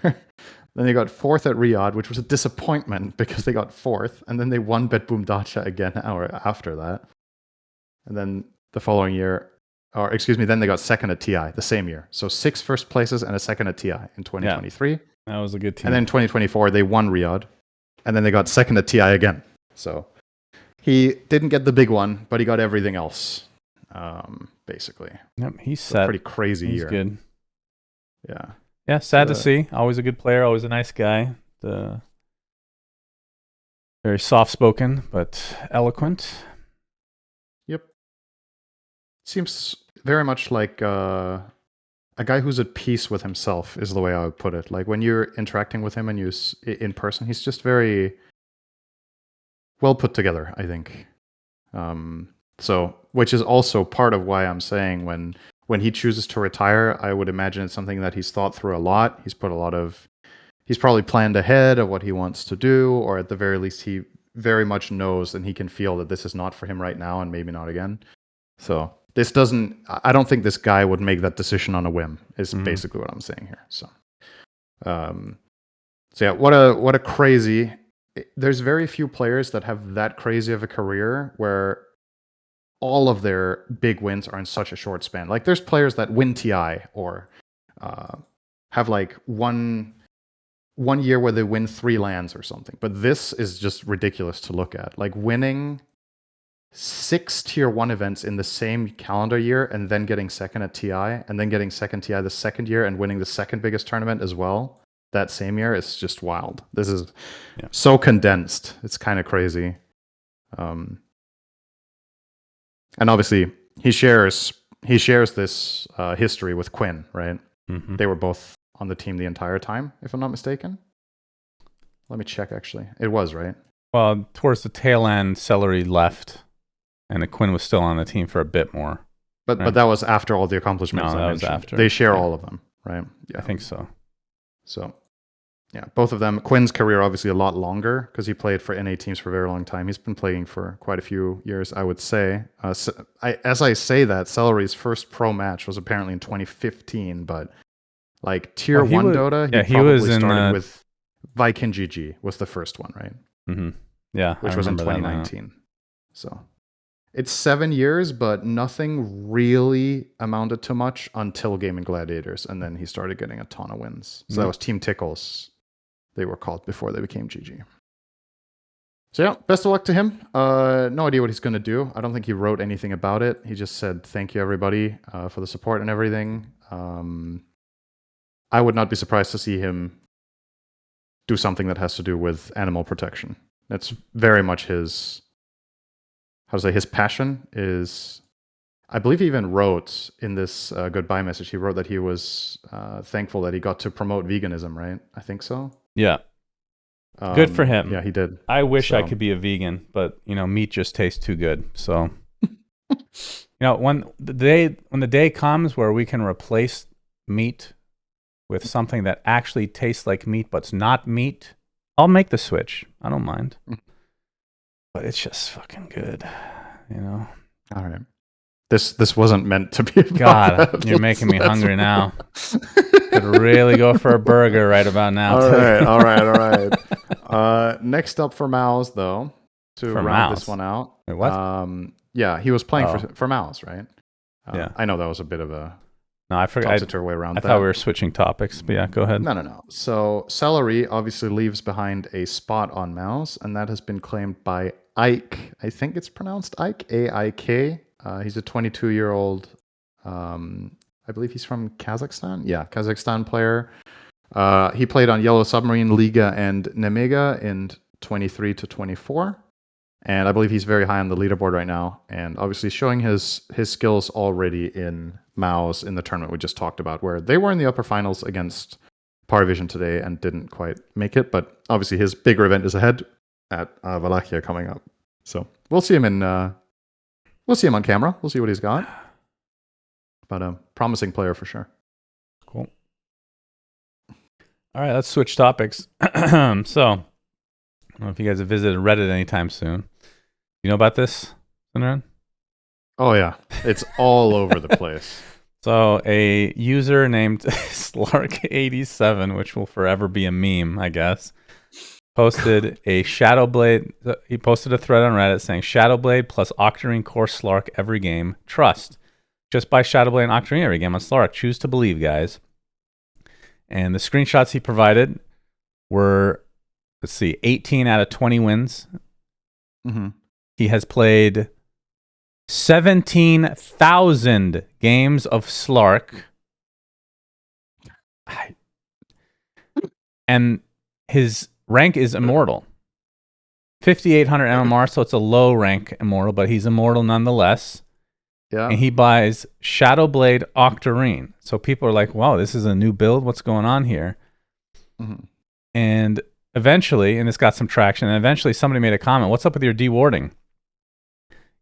Then they got fourth at Riyadh, which was a disappointment because they got fourth. And then they won BetBoom Dacha again after that. And then the following year, then they got second at TI the same year. So 6 first places and a second at TI in 2023. Yeah, that was a good team. And then 2024, they won Riyadh. And then they got second at TI again. So he didn't get the big one, but he got everything else, basically. Yep, he's set. Pretty crazy year. He's good. Yeah. Yeah, sad to see. Always a good player, always a nice guy. Very soft-spoken, but eloquent. Yep. Seems very much like a guy who's at peace with himself is the way I would put it. Like when you're interacting with him and in person, he's just very well put together, I think. So, which is also part of why I'm saying when he chooses to retire, I would imagine it's something that he's thought through a lot. He's probably planned ahead of what he wants to do, or at the very least, he very much knows and he can feel that this is not for him right now and maybe not again. So I don't think this guy would make that decision on a whim, is basically what I'm saying here. So yeah, what a crazy, there's very few players that have that crazy of a career where all of their big wins are in such a short span. Like there's players that win TI or have like one year where they win 3 lands or something. But this is just ridiculous to look at. Like winning 6 tier 1 events in the same calendar year and then getting second at TI and then getting second TI the second year and winning the second biggest tournament as well that same year is just wild. This is so condensed. It's kind of crazy. And obviously, he shares this history with Quinn, right? Mm-hmm. They were both on the team the entire time, if I'm not mistaken. Let me check, actually. It was, right? Well, towards the tail end, Celery left, and Quinn was still on the team for a bit more. But that was after all the accomplishments I mentioned. Was after. They share all of them, right? Yeah, I think so. So, yeah, both of them. Quinn's career obviously a lot longer because he played for NA teams for a very long time. He's been playing for quite a few years, I would say. As I say that, Celery's first pro match was apparently in 2015, but like tier 1 Dota, he probably started with Viking GG was the first one, right? Mm-hmm. Yeah, which was in 2019. So it's 7 years, but nothing really amounted to much until Gaming Gladiators, and then he started getting a ton of wins. So that was Team Tickles, they were called before they became GG. So yeah, best of luck to him. No idea what he's going to do. I don't think he wrote anything about it. He just said, thank you everybody for the support and everything. I would not be surprised to see him do something that has to do with animal protection. That's very much his passion is. I believe he even wrote in this goodbye message, he wrote that he was thankful that he got to promote veganism, right? I think so. Yeah. Good for him. Yeah, he did. I wish I could be a vegan, but meat just tastes too good. So when the day comes where we can replace meat with something that actually tastes like meat but's not meat, I'll make the switch. I don't mind. But it's just fucking good, All right. This wasn't meant to be about God, that. You're making me hungry now. Could really go for a burger right about now. All right. Next up for Mouse, though, to round this one out. Wait, what? Yeah, he was playing for Mouse, right? Yeah. I know that was a bit of a I forgot. way around I thought we were switching topics, but yeah, go ahaid. No. So Celery obviously leaves behind a spot on Mouse, and that has been claimed by Ike. I think it's pronounced Ike, A-I-K. He's a 22-year-old, I believe he's from Kazakhstan. Yeah, Kazakhstan player. He played on Yellow Submarine, Liga, and Nemega in 23 to 24. And I believe he's very high on the leaderboard right now. And obviously showing his skills already in Mao's in the tournament we just talked about, where they were in the upper finals against Parvision today and didn't quite make it. But obviously his bigger event is ahead at Wallachia coming up. So we'll see him on camera. We'll see what he's got. But a promising player for sure. Cool. All right, let's switch topics. So, I don't know if you guys have visited Reddit anytime soon. You know about this, Sunran? Oh, yeah. It's all over the place. So a user named Slark87, which will forever be a meme, I guess, posted a Shadowblade. He posted a thread on Reddit saying Shadowblade plus Octarine Core Slark every game. Trust. Just buy Shadowblade and Octarine every game on Slark. Choose to believe, guys. And the screenshots he provided were, let's see, 18 out of 20 wins. Mm-hmm. He has played 17,000 games of Slark. And his rank is immortal. 5,800 MMR, so it's a low rank immortal, but he's immortal nonetheless. Yeah. And he buys Shadowblade Octarine. So people are like, wow, this is a new build. What's going on here? Mm-hmm. And eventually, and it's got some traction, and eventually somebody made a comment, what's up with your dewarding?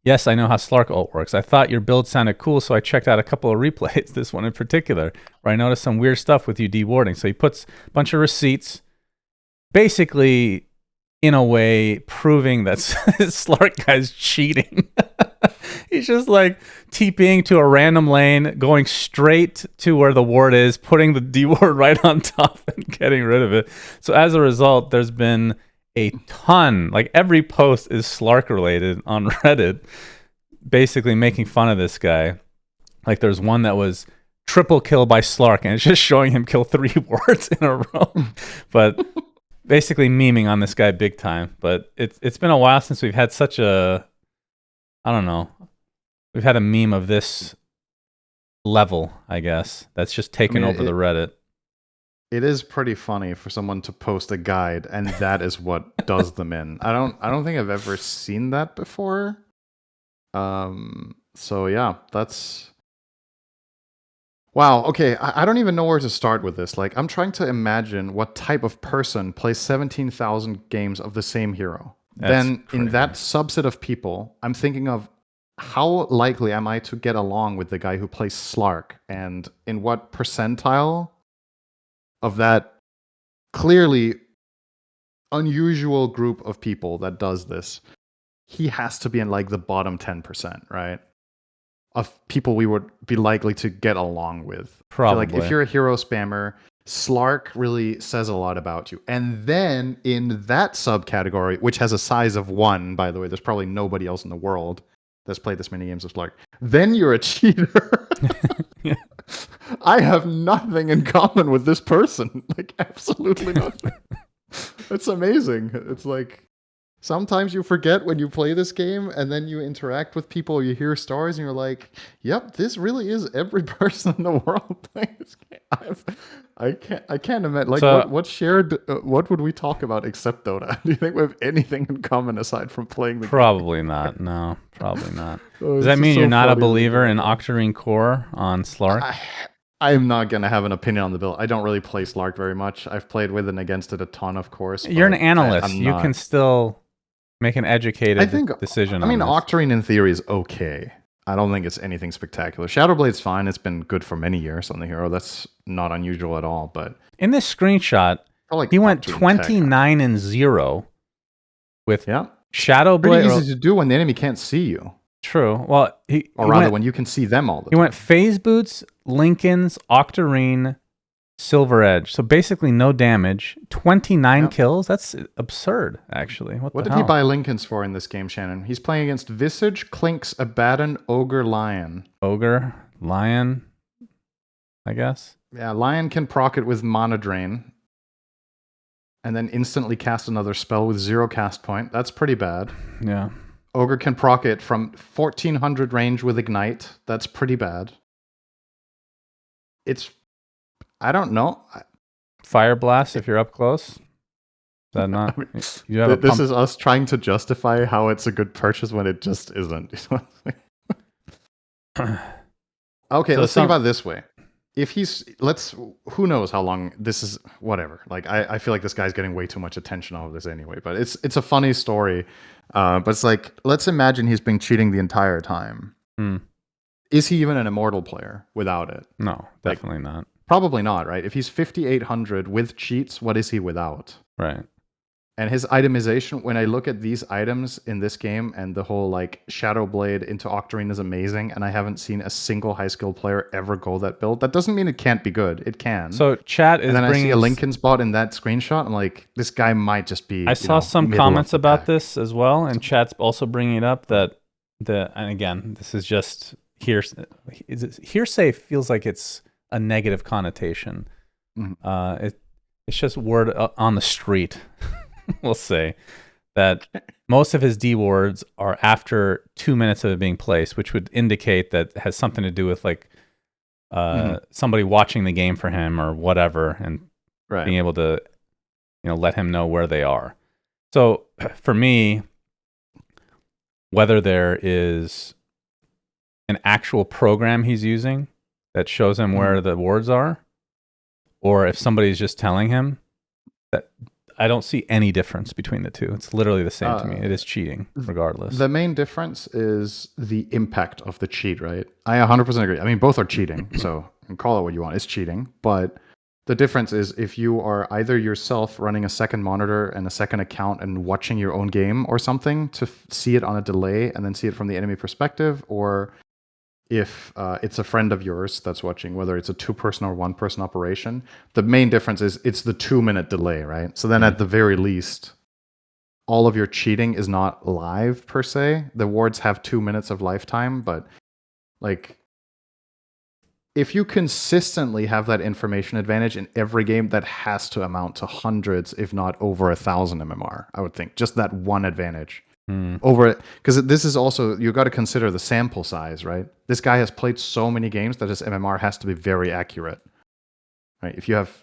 Yes, I know how Slark ult works. I thought your build sounded cool, so I checked out a couple of replays, this one in particular, where I noticed some weird stuff with you dewarding. So he puts a bunch of receipts, basically, in a way, proving that Slark guy's cheating. He's just like TPing to a random lane, going straight to where the ward is, putting the deward right on top and getting rid of it. So as a result, there's been a ton, like every post is Slark related on Reddit, basically making fun of this guy. Like there's one that was triple kill by Slark, and it's just showing him kill 3 wards in a row. But basically memeing on this guy big time. But it's been a while since we've had such a, I don't know, we've had a meme of this level, I guess, that's just taken over the Reddit. It is pretty funny for someone to post a guide and that is what does them in. I don't think I've ever seen that before. So yeah, that's wow. Okay, I don't even know where to start with this. Like, I'm trying to imagine what type of person plays 17,000 games of the same hero. Then in that subset of people, I'm thinking of how likely am I to get along with the guy who plays Slark, and in what percentile of that clearly unusual group of people that does this, he has to be in like the bottom 10%, right? Of people we would be likely to get along with. Probably. Like if you're a hero spammer, Slark really says a lot about you. And then in that subcategory, which has a size of 1, by the way, there's probably nobody else in the world that's played this many games of Slark. Then you're a cheater. Yeah. I have nothing in common with this person. Like, absolutely nothing. It's amazing. It's like, sometimes you forget when you play this game, and then you interact with people, you hear stories, and you're like, yep, this really is every person in the world playing this game. I can't imagine. Like, So, what would we talk about except Dota? Do you think we have anything in common aside from playing the probably game? not. No, probably not. Oh, Does that mean you're not a believer in Octarine Core on Slark? I'm not going to have an opinion on the build. I don't really play Slark very much. I've played with and against it a ton, of course. You're an analyst. You can still make an educated decision on this. Octarine in theory is okay. I don't think it's anything spectacular. Shadowblade's fine. It's been good for many years on the hero. That's not unusual at all. But in this screenshot, he went 29-0 with Shadowblade. Pretty easy to do when the enemy can't see you. True. Well, when you can see them all the time. He went Phase Boots, Lincolns, Octarine, Silver Edge. So basically no damage. 29 kills? That's absurd, actually. What did he buy Lincolns for in this game, Shannon? He's playing against Visage, Clinks, Abaddon, Ogre, Lion. Ogre, Lion, I guess. Yeah, Lion can proc it with Mana Drain. And then instantly cast another spell with 0 cast point. That's pretty bad. Yeah. Ogre can proc it from 1400 range with Ignite. That's pretty bad. I don't know. Fire Blast if you're up close. Is that not? You have this is us trying to justify how it's a good purchase when it just isn't. Okay, let's think about it this way. If who knows how long this is, whatever. Like, I feel like this guy's getting way too much attention off of this anyway, but it's a funny story. But it's like, let's imagine he's been cheating the entire time. Is he even an immortal player without it? No, definitely not. Probably not, right? If he's 5,800 with cheats, what is he without? Right. And his itemization, when I look at these items in this game and the whole like Shadow Blade into Octarine is amazing, and I haven't seen a single high skill player ever go that build. That doesn't mean it can't be good. It can. So chat is and then I see bringing a Lincoln's bot in that screenshot. I'm like, this guy might just be. I saw some middle comments of the about pack. this as well, and chat's also bringing it up that and again, this is just hearsay feels like it's a negative connotation. Mhm. It's just word on the street. We'll say that most of his D wards are after 2 minutes of it being placed, which would indicate that it has something to do with like somebody watching the game for him or whatever, and Right. being able to let him know where they are. So for me, whether there is an actual program he's using that shows him where the wards are, or if somebody's just telling him, that I don't see any difference between the two. It's literally the same to me. It is cheating, regardless. The main difference is the impact of the cheat, right? I 100% agree. I mean, both are cheating, so you can call it what you want. It's cheating, but the difference is if you are either yourself running a second monitor and a second account and watching your own game or something to see it on a delay and then see it from the enemy perspective, or if it's a friend of yours that's watching, whether it's a 2-person or 1-person operation, the main difference is it's the 2-minute delay, right? So then at the very least, all of your cheating is not live per se. The wards have 2 minutes of lifetime, but like if you consistently have that information advantage in every game, that has to amount to hundreds, if not over 1,000 MMR, I would think. Just that one advantage. Over it, because this is also, you got to consider the sample size, right? This guy has played so many games that his MMR has to be very accurate, right? If you have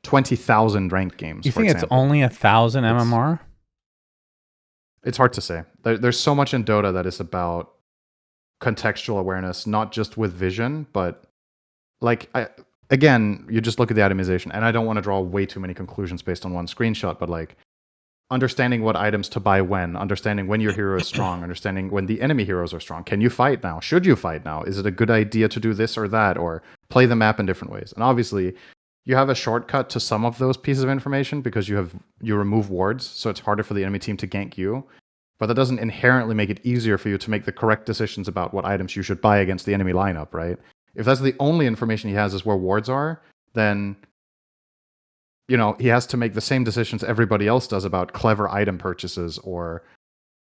20,000 ranked games, You for think example, it's only 1,000 MMR? it's hard to say. There's so much in Dota that is about contextual awareness, not just with vision, but like again, you just look at the itemization, and I don't want to draw way too many conclusions based on one screenshot, but like understanding what items to buy when, understanding when your hero is strong, understanding when the enemy heroes are strong. Can you fight now? Should you fight now? Is it a good idea to do this or that, or play the map in different ways? And obviously, you have a shortcut to some of those pieces of information because you remove wards, so it's harder for the enemy team to gank you. But that doesn't inherently make it easier for you to make the correct decisions about what items you should buy against the enemy lineup, right? If that's the only information he has is where wards are, then he has to make the same decisions everybody else does about clever item purchases or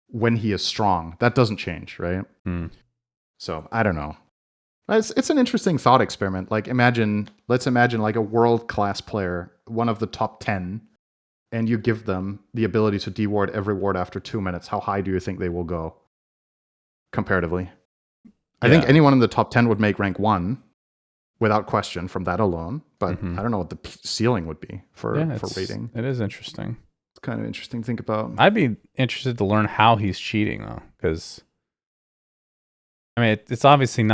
when he is strong. That doesn't change, right? So I don't know. It's an interesting thought experiment. Like let's imagine like a world-class player, one of the top 10, and you give them the ability to deward every ward after 2 minutes. How high do you think they will go comparatively? I think anyone in the top 10 would make rank 1 without question from that alone, but I don't know what the ceiling would be for rating. It is interesting. It's kind of interesting to think about. I'd be interested to learn how he's cheating, though, because I mean, it's obviously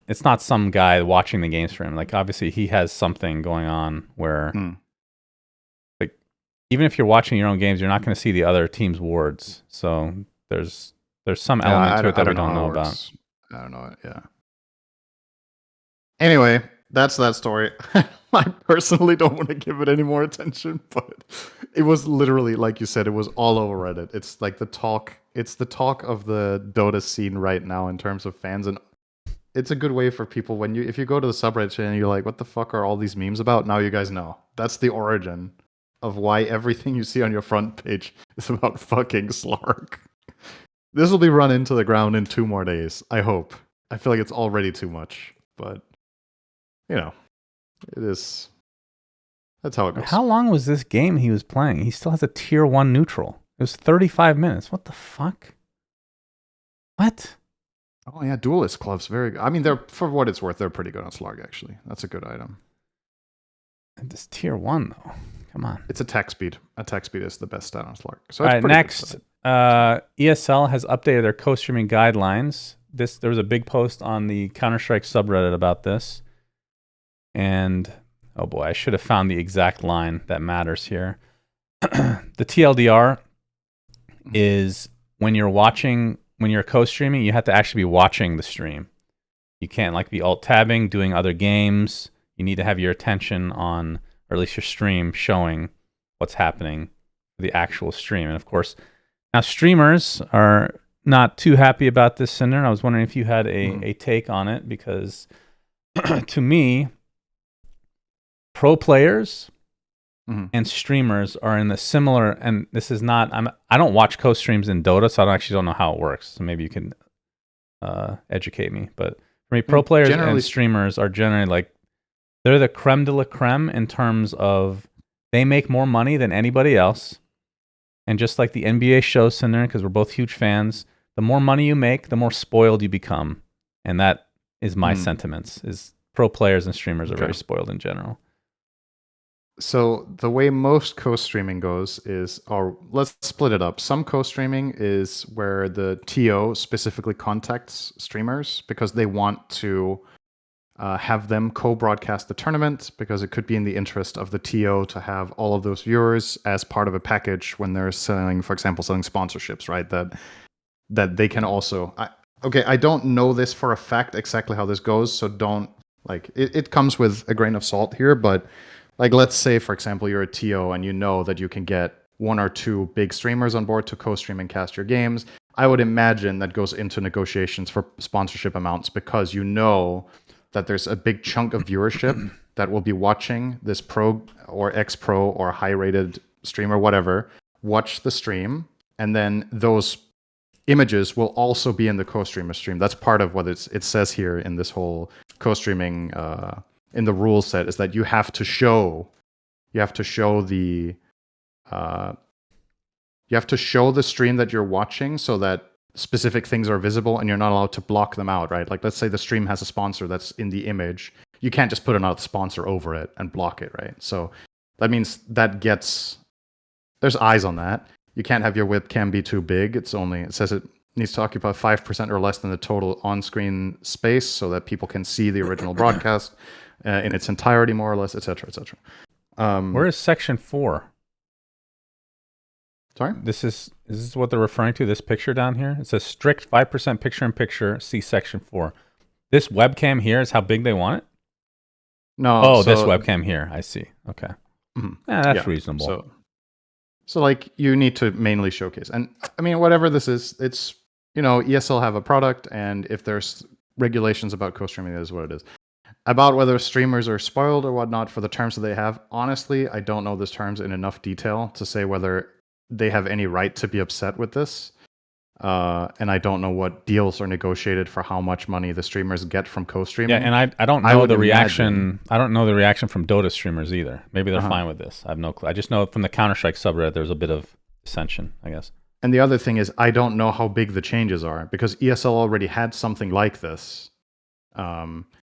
it's not some guy watching the games for him. Like, obviously, he has something going on where, like, even if you're watching your own games, you're not going to see the other team's wards. So there's some element to it that we don't know about. I don't know. Yeah. Anyway, that's that story. I personally don't want to give it any more attention, but it was literally, like you said, it was all over Reddit. It's like the talk of the Dota scene right now in terms of fans, and it's a good way for people if you go to the subreddit and you're like, what the fuck are all these memes about? Now you guys know. That's the origin of why everything you see on your front page is about fucking Slark. This will be run into the ground in 2 more days, I hope. I feel like it's already too much, but it is. That's how it goes. How long was this game he was playing? He still has a tier 1 neutral. It was 35 minutes. What the fuck? What? Oh yeah, Duelist gloves, very good. I mean, they're, for what it's worth, they're pretty good on Slark, actually. That's a good item. And this tier 1, though. Come on. It's attack speed. Attack speed is the best stat on Slark. So all right, next, ESL has updated their co-streaming guidelines. There was a big post on the Counter-Strike subreddit about this. And, oh boy, I should have found the exact line that matters here. The TLDR is when you're co-streaming, you have to actually be watching the stream. You can't like be alt-tabbing, doing other games. You need to have your attention on, or at least your stream, showing what's happening the actual stream. And of course, now streamers are not too happy about this, Cinder. And I was wondering if you had a take on it, because to me, pro players and streamers are in the similar, and this is not, I don't watch co-streams in Dota, so I actually don't know how it works. So maybe you can educate me. But for me, pro players and streamers are generally like, they're the creme de la creme in terms of they make more money than anybody else. And just like the NBA shows, Cinder, because we're both huge fans, the more money you make, the more spoiled you become. And that is my sentiments, is pro players and streamers are very spoiled in general. So the way most co-streaming goes is, or let's split it up. Some co-streaming is where the TO specifically contacts streamers because they want to have them co-broadcast the tournament, because it could be in the interest of the TO to have all of those viewers as part of a package when they're selling, for example, selling sponsorships, right? That they can also. I don't know this for a fact exactly how this goes, so don't like it comes with a grain of salt here, but. Like, let's say, for example, you're a TO and you know that you can get 1 or 2 big streamers on board to co-stream and cast your games. I would imagine that goes into negotiations for sponsorship amounts, because you know that there's a big chunk of viewership that will be watching this pro or ex-pro or high-rated streamer, whatever, watch the stream, and then those images will also be in the co-streamer stream. That's part of what it says here in this whole co-streaming in the rule set, is that you have to show the stream that you're watching, so that specific things are visible and you're not allowed to block them out, right? Like, let's say the stream has a sponsor that's in the image. You can't just put another sponsor over it and block it, right? So that means there's eyes on that. You can't have your webcam be too big. It says it needs to occupy 5% or less than the total on-screen space, so that people can see the original broadcast in its entirety, more or less, etc., etc. Where is Section 4? Sorry? Is this what they're referring to, this picture down here? It says strict 5% picture-in-picture, see Section 4. This webcam here is how big they want it? No. Oh, this webcam here. I see. Okay. That's reasonable. So like, you need to mainly showcase. And I mean, whatever this is, it's, ESL have a product, and if there's regulations about co-streaming, that is what it is. About whether streamers are spoiled or whatnot for the terms that they have, honestly, I don't know these terms in enough detail to say whether they have any right to be upset with this. And I don't know what deals are negotiated for how much money the streamers get from co-streaming. Yeah, and I don't know the reaction. I don't know the reaction from Dota streamers either. Maybe they're fine with this. I have no clue. I just know from the Counter-Strike subreddit there's a bit of dissension, I guess. And the other thing is, I don't know how big the changes are, because ESL already had something like this.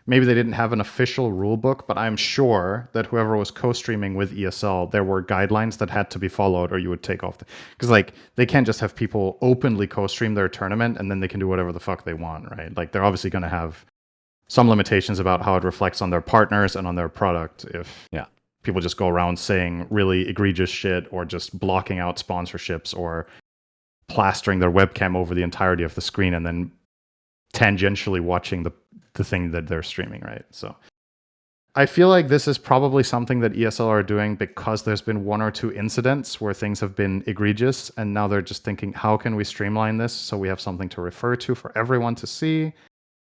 Maybe they didn't have an official rule book, but I'm sure that whoever was co-streaming with ESL, there were guidelines that had to be followed, or you would take off. Because like, they can't just have people openly co-stream their tournament and then they can do whatever the fuck they want, right? Like, they're obviously going to have some limitations about how it reflects on their partners and on their product if people just go around saying really egregious shit, or just blocking out sponsorships, or plastering their webcam over the entirety of the screen and then tangentially watching the thing that they're streaming, right? So I feel like this is probably something that ESL are doing because there's been 1 or 2 incidents where things have been egregious, and now they're just thinking, how can we streamline this so we have something to refer to for everyone to see?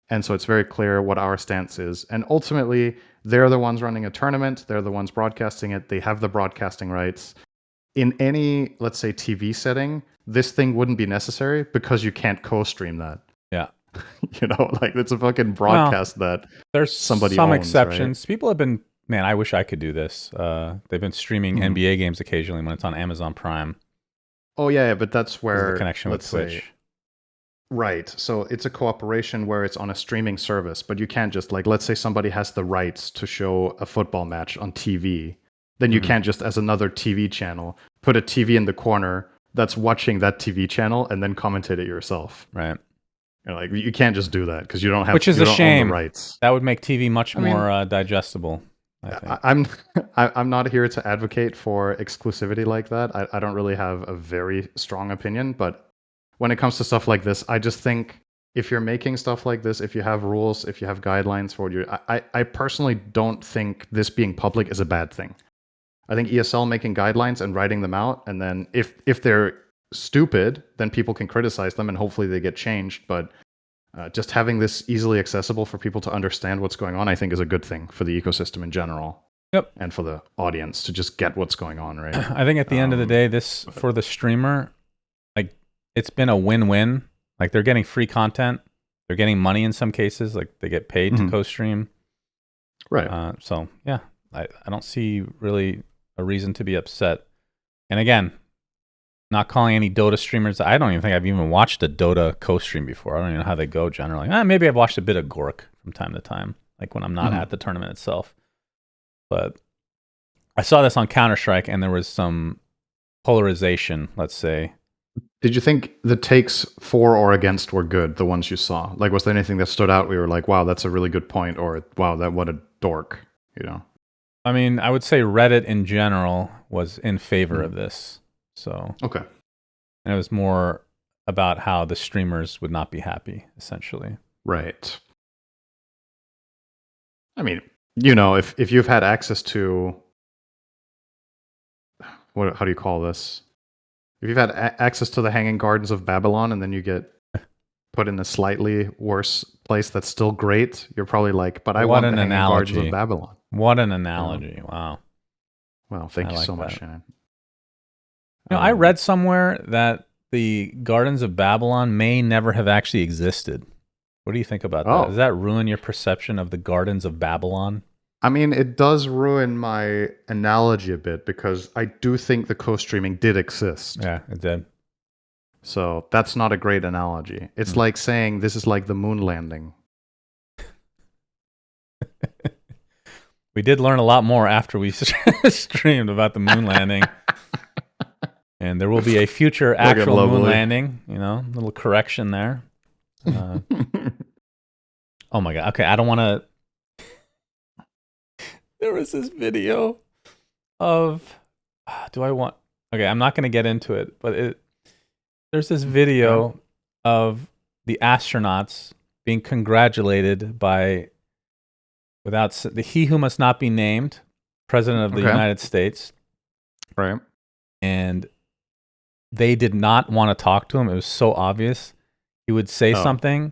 And so it's very clear what our stance is. And ultimately, they're the ones running a tournament. They're the ones broadcasting it. They have the broadcasting rights. In any, let's say, TV setting, this thing wouldn't be necessary because you can't co-stream that. Yeah. Like, it's a fucking broadcast that there's somebody some owns, exceptions. right? People have been, man, I wish I could do this. They've been streaming NBA games occasionally when it's on Amazon Prime. Oh yeah, but that's where the connection with Twitch. Right. So it's a cooperation where it's on a streaming service, but you can't just, like, let's say somebody has the rights to show a football match on TV. Then you can't just, as another TV channel, put a TV in the corner that's watching that TV channel and then commentate it yourself. Right. Like, you can't just do that because you don't have, which is a shame. Own the rights. That would make TV much more digestible. I'm not here to advocate for exclusivity like that. I don't really have a very strong opinion, but when it comes to stuff like this, I just think if you're making stuff like this, if you have rules, if you have guidelines for you, I personally don't think this being public is a bad thing. I think ESL making guidelines and writing them out, and then if they're stupid, then people can criticize them and hopefully they get changed. But just having this easily accessible for people to understand what's going on, I think, is a good thing for the ecosystem in general. Yep. And for the audience to just get what's going on, right? I think at the end of the day, this for the streamer, like it's been a win-win. Like they're getting free content, they're getting money in some cases, like they get paid to co-stream. Right. So yeah, I don't see really a reason to be upset. And again, not calling any Dota streamers. I don't even think I've even watched a Dota co-stream before. I don't even know how they go generally. Maybe I've watched a bit of Gork from time to time, like when I'm not at the tournament itself. But I saw this on Counter-Strike, and there was some polarization, let's say. Did you think the takes for or against were good, the ones you saw? Like, was there anything that stood out? We were like, wow, that's a really good point, or wow, what a dork, you know? I mean, I would say Reddit in general was in favor of this. So okay, and it was more about how the streamers would not be happy, essentially. Right. I mean, you know, if you've had access to how do you call this? If you've had access to the Hanging Gardens of Babylon, and then you get put in a slightly worse place that's still great, you're probably like, but I want the Hanging Gardens of Babylon. What an analogy! Wow. Well, thank you so much, Shannon. You know, I read somewhere that the Gardens of Babylon may never have actually existed. What do you think about that? Does that ruin your perception of the Gardens of Babylon? I mean, it does ruin my analogy a bit because I do think the co-streaming did exist. Yeah, it did. So that's not a great analogy. It's like saying this is like the moon landing. We did learn a lot more after we streamed about the moon landing. And there will be a future actual moon landing, you know, little correction there. Oh my God. Okay, I don't want to... There was this video of... Okay, I'm not going to get into it, but there's this video of the astronauts being congratulated by... He who must not be named, President of the United States. Right. And they did not want to talk to him. It was so obvious. He would say something,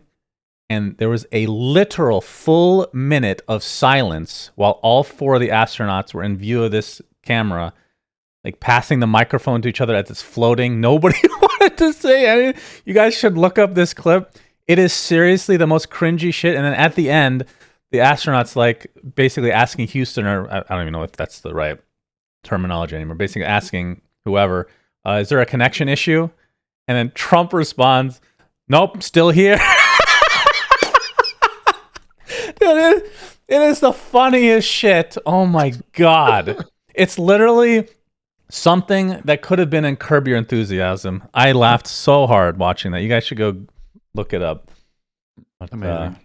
and there was a literal full minute of silence while all four of the astronauts were in view of this camera, like passing the microphone to each other as it's floating. Nobody wanted to say anything. You guys should look up this clip. It is seriously the most cringy shit. And then at the end, the astronauts like basically asking Houston, or I don't even know if that's the right terminology anymore, basically asking whoever, is there a connection issue? And then Trump responds, nope, still here. Dude, it is the funniest shit. Oh my God. It's literally something that could have been in Curb Your Enthusiasm. I laughed so hard watching that. You guys should go look it up. But, amazing.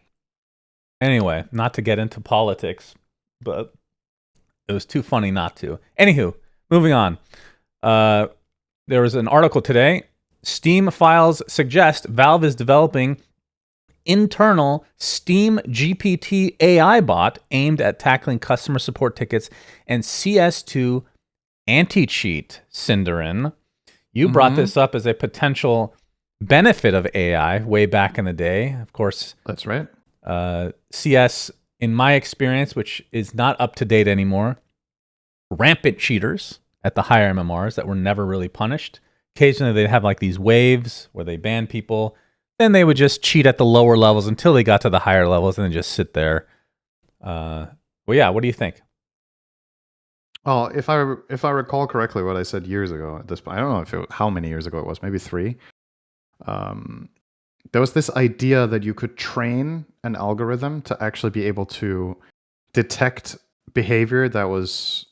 Anyway, not to get into politics, but it was too funny not to. Anywho, moving on. There was an article today. Steam files suggest Valve is developing internal Steam GPT AI bot aimed at tackling customer support tickets and CS2 anti-cheat. Cinderin, you brought this up as a potential benefit of AI way back in the day. Of course, that's right. CS, in my experience, which is not up to date anymore, rampant cheaters at the higher MMRs that were never really punished. Occasionally they'd have like these waves where they ban people. Then they would just cheat at the lower levels until they got to the higher levels and then just sit there. Well, yeah, what do you think? Well, if I recall correctly what I said years ago at this point, I don't know how many years ago it was, maybe 3. There was this idea that you could train an algorithm to actually be able to detect behavior that was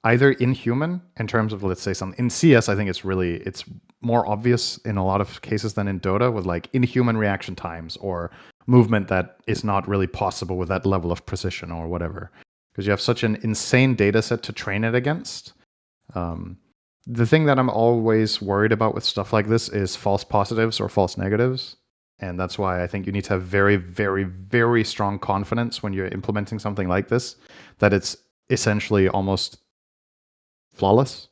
either inhuman in terms of, let's say, something in CS. I think it's more obvious in a lot of cases than in Dota, with like inhuman reaction times or movement that is not really possible with that level of precision or whatever, because you have such an insane data set to train it against. The thing that I'm always worried about with stuff like this is false positives or false negatives. And that's why I think you need to have very, very, very strong confidence when you're implementing something like this, that it's essentially almost flawless,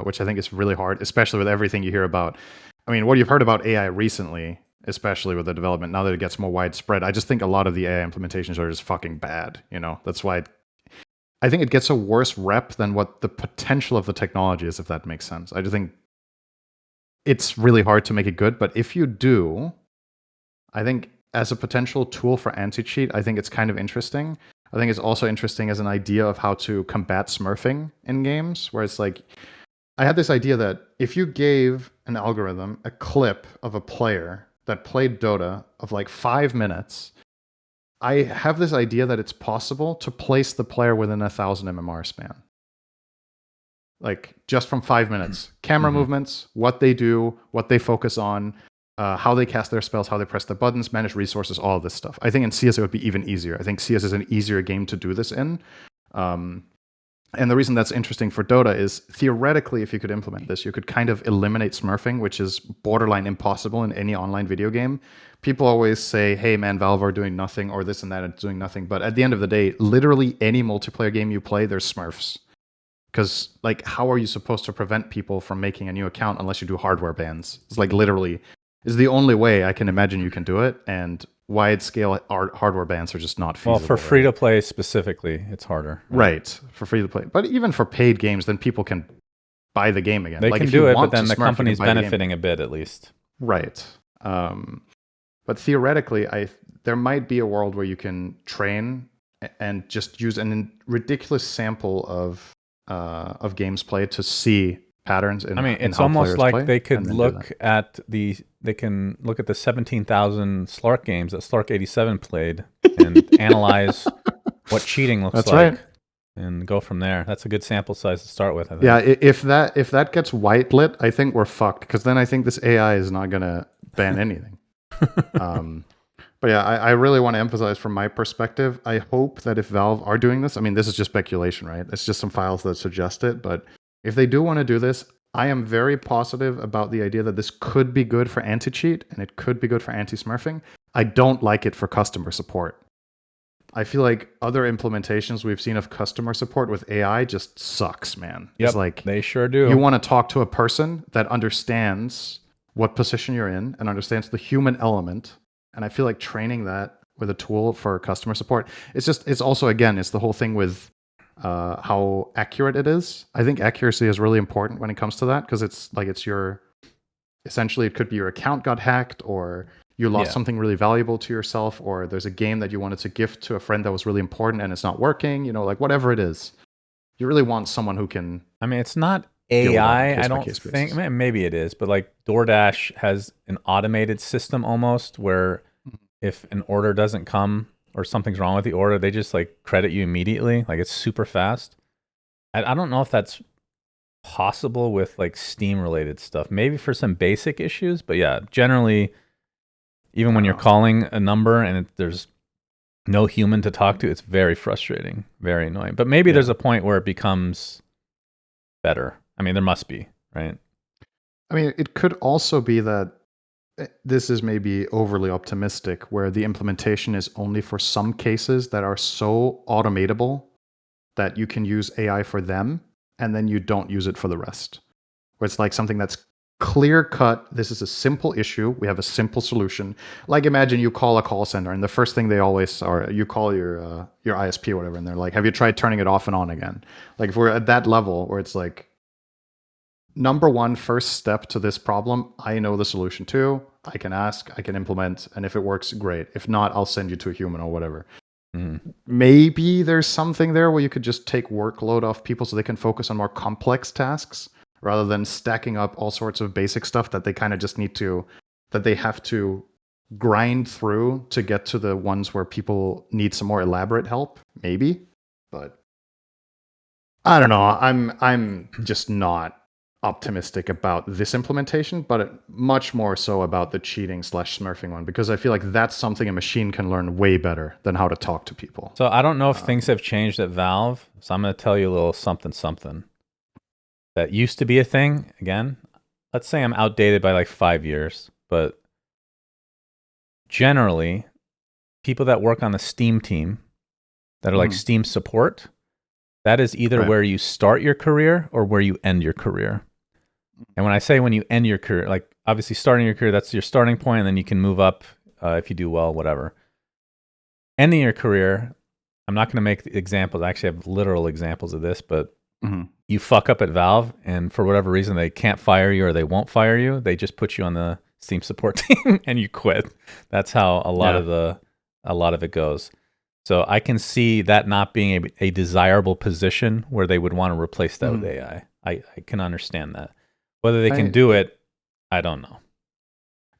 which I think is really hard, especially with everything you hear about. I mean, what you've heard about AI recently, especially with the development, now that it gets more widespread, I just think a lot of the AI implementations are just fucking bad. That's why I think it gets a worse rep than what the potential of the technology is, if that makes sense. I just think it's really hard to make it good, but if you do, I think as a potential tool for anti-cheat, I think it's kind of interesting. I think it's also interesting as an idea of how to combat smurfing in games, where it's like, I had this idea that if you gave an algorithm a clip of a player that played Dota of like 5 minutes, I have this idea that it's possible to place the player within 1,000 MMR span. Like just from 5 minutes. Camera movements, what they do, what they focus on, how they cast their spells, how they press the buttons, manage resources, all of this stuff. I think in CS it would be even easier. I think CS is an easier game to do this in. And the reason that's interesting for Dota is theoretically, if you could implement this, you could kind of eliminate smurfing, which is borderline impossible in any online video game. People always say, hey man, Valve are doing nothing, or this and that are doing nothing. But at the end of the day, literally any multiplayer game you play, there's smurfs. Because like, how are you supposed to prevent people from making a new account unless you do hardware bans? It's like literally is the only way I can imagine you can do it. And wide scale hardware bans are just not feasible. Well, for free to play specifically, it's harder. Right, for free to play. But even for paid games, then people can buy the game again. They like can if do you it, want but then to the smurf, company's you can buy the benefiting a bit at least. Right. But theoretically, there might be a world where you can train and just use a ridiculous sample of games played to see patterns in. I mean, in it's how almost like play, they could look at the 17,000 Slark games that Slark 87 played and analyze what cheating looks That's like, right. and go from there. That's a good sample size to start with, I think. Yeah, if that gets white lit, I think we're fucked, because then I think this AI is not gonna ban anything. But yeah, I really want to emphasize from my perspective, I hope that if Valve are doing this, I mean, this is just speculation, right? It's just some files that suggest it. But if they do want to do this, I am very positive about the idea that this could be good for anti-cheat and it could be good for anti-smurfing. I don't like it for customer support. I feel like other implementations we've seen of customer support with AI just sucks, man. Yep, it's like, they sure do. You want to talk to a person that understands what position you're in and understands the human element. And I feel like training that with a tool for customer support, it's also, again, it's the whole thing with how accurate it is. I think accuracy is really important when it comes to that, because essentially it could be your account got hacked, or you lost something really valuable to yourself, or there's a game that you wanted to gift to a friend that was really important and it's not working, like whatever it is. You really want someone who can. I mean, it's not AI, I don't think. Maybe it is, but like DoorDash has an automated system almost, where if an order doesn't come or something's wrong with the order, they just like credit you immediately. Like it's super fast. I don't know if that's possible with like Steam related stuff. Maybe for some basic issues, but yeah, generally, even when you're calling a number and there's no human to talk to, it's very frustrating, very annoying. But maybe there's a point where it becomes better. I mean, there must be, right? I mean, it could also be that this is maybe overly optimistic, where the implementation is only for some cases that are so automatable that you can use AI for them, and then you don't use it for the rest. Where it's like something that's clear cut. This is a simple issue. We have a simple solution. Like imagine you call a call center, and the first thing they always are, you call your ISP or whatever, and they're like, "Have you tried turning it off and on again?" Like if we're at that level where it's like, number one, first step to this problem, I know the solution to. I can ask, I can implement, and if it works, great. If not, I'll send you to a human or whatever. Maybe there's something there where you could just take workload off people so they can focus on more complex tasks, rather than stacking up all sorts of basic stuff that they kind of just that they have to grind through to get to the ones where people need some more elaborate help. Maybe, but I don't know. I'm just not optimistic about this implementation, but much more so about the cheating / smurfing one, because I feel like that's something a machine can learn way better than how to talk to people. So I don't know if things have changed at Valve, so I'm going to tell you a little something that used to be a thing. Again, let's say I'm outdated by like 5 years, but generally people that work on the Steam team that are like Steam support, That is either Right. where you start your career or where you end your career. And when I say when you end your career, like obviously starting your career, that's your starting point, and then you can move up if you do well, whatever. Ending your career, I'm not going to make examples. I actually have literal examples of this, but you fuck up at Valve, and for whatever reason, they can't fire you or they won't fire you. They just put you on the Steam support team and you quit. That's how a lot of it goes. So I can see that not being a desirable position where they would want to replace that with AI. I can understand that. Whether they can do it, I don't know.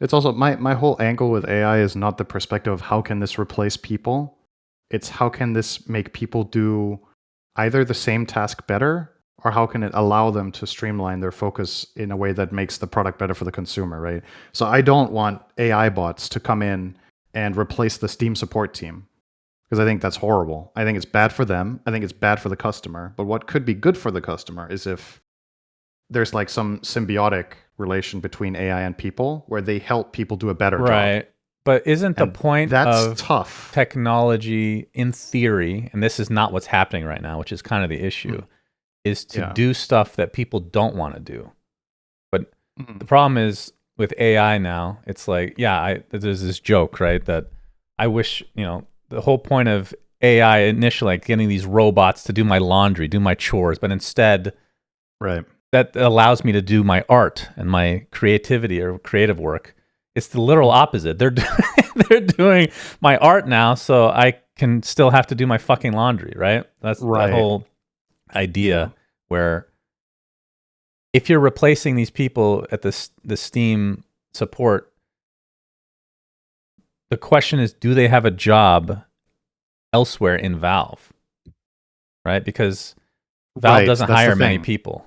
It's also my whole angle with AI is not the perspective of how can this replace people. It's how can this make people do either the same task better, or how can it allow them to streamline their focus in a way that makes the product better for the consumer, right? So I don't want AI bots to come in and replace the Steam support team, because I think that's horrible. I think it's bad for them. I think it's bad for the customer. But what could be good for the customer is if there's like some symbiotic relation between AI and people where they help people do a better job. Right. But isn't the point of tough technology, in theory, and this is not what's happening right now, which is kind of the issue, is to do stuff that people don't want to do. But the problem is with AI now, it's like, there's this joke, right, that I wish, the whole point of AI initially, like getting these robots to do my laundry, do my chores, but instead, that allows me to do my art and my creativity or creative work. It's the literal opposite. They're doing my art now, so I can still have to do my fucking laundry, right? That's the whole idea where if you're replacing these people at the Steam support, the question is, do they have a job elsewhere in Valve? Right? Because Valve doesn't hire many people.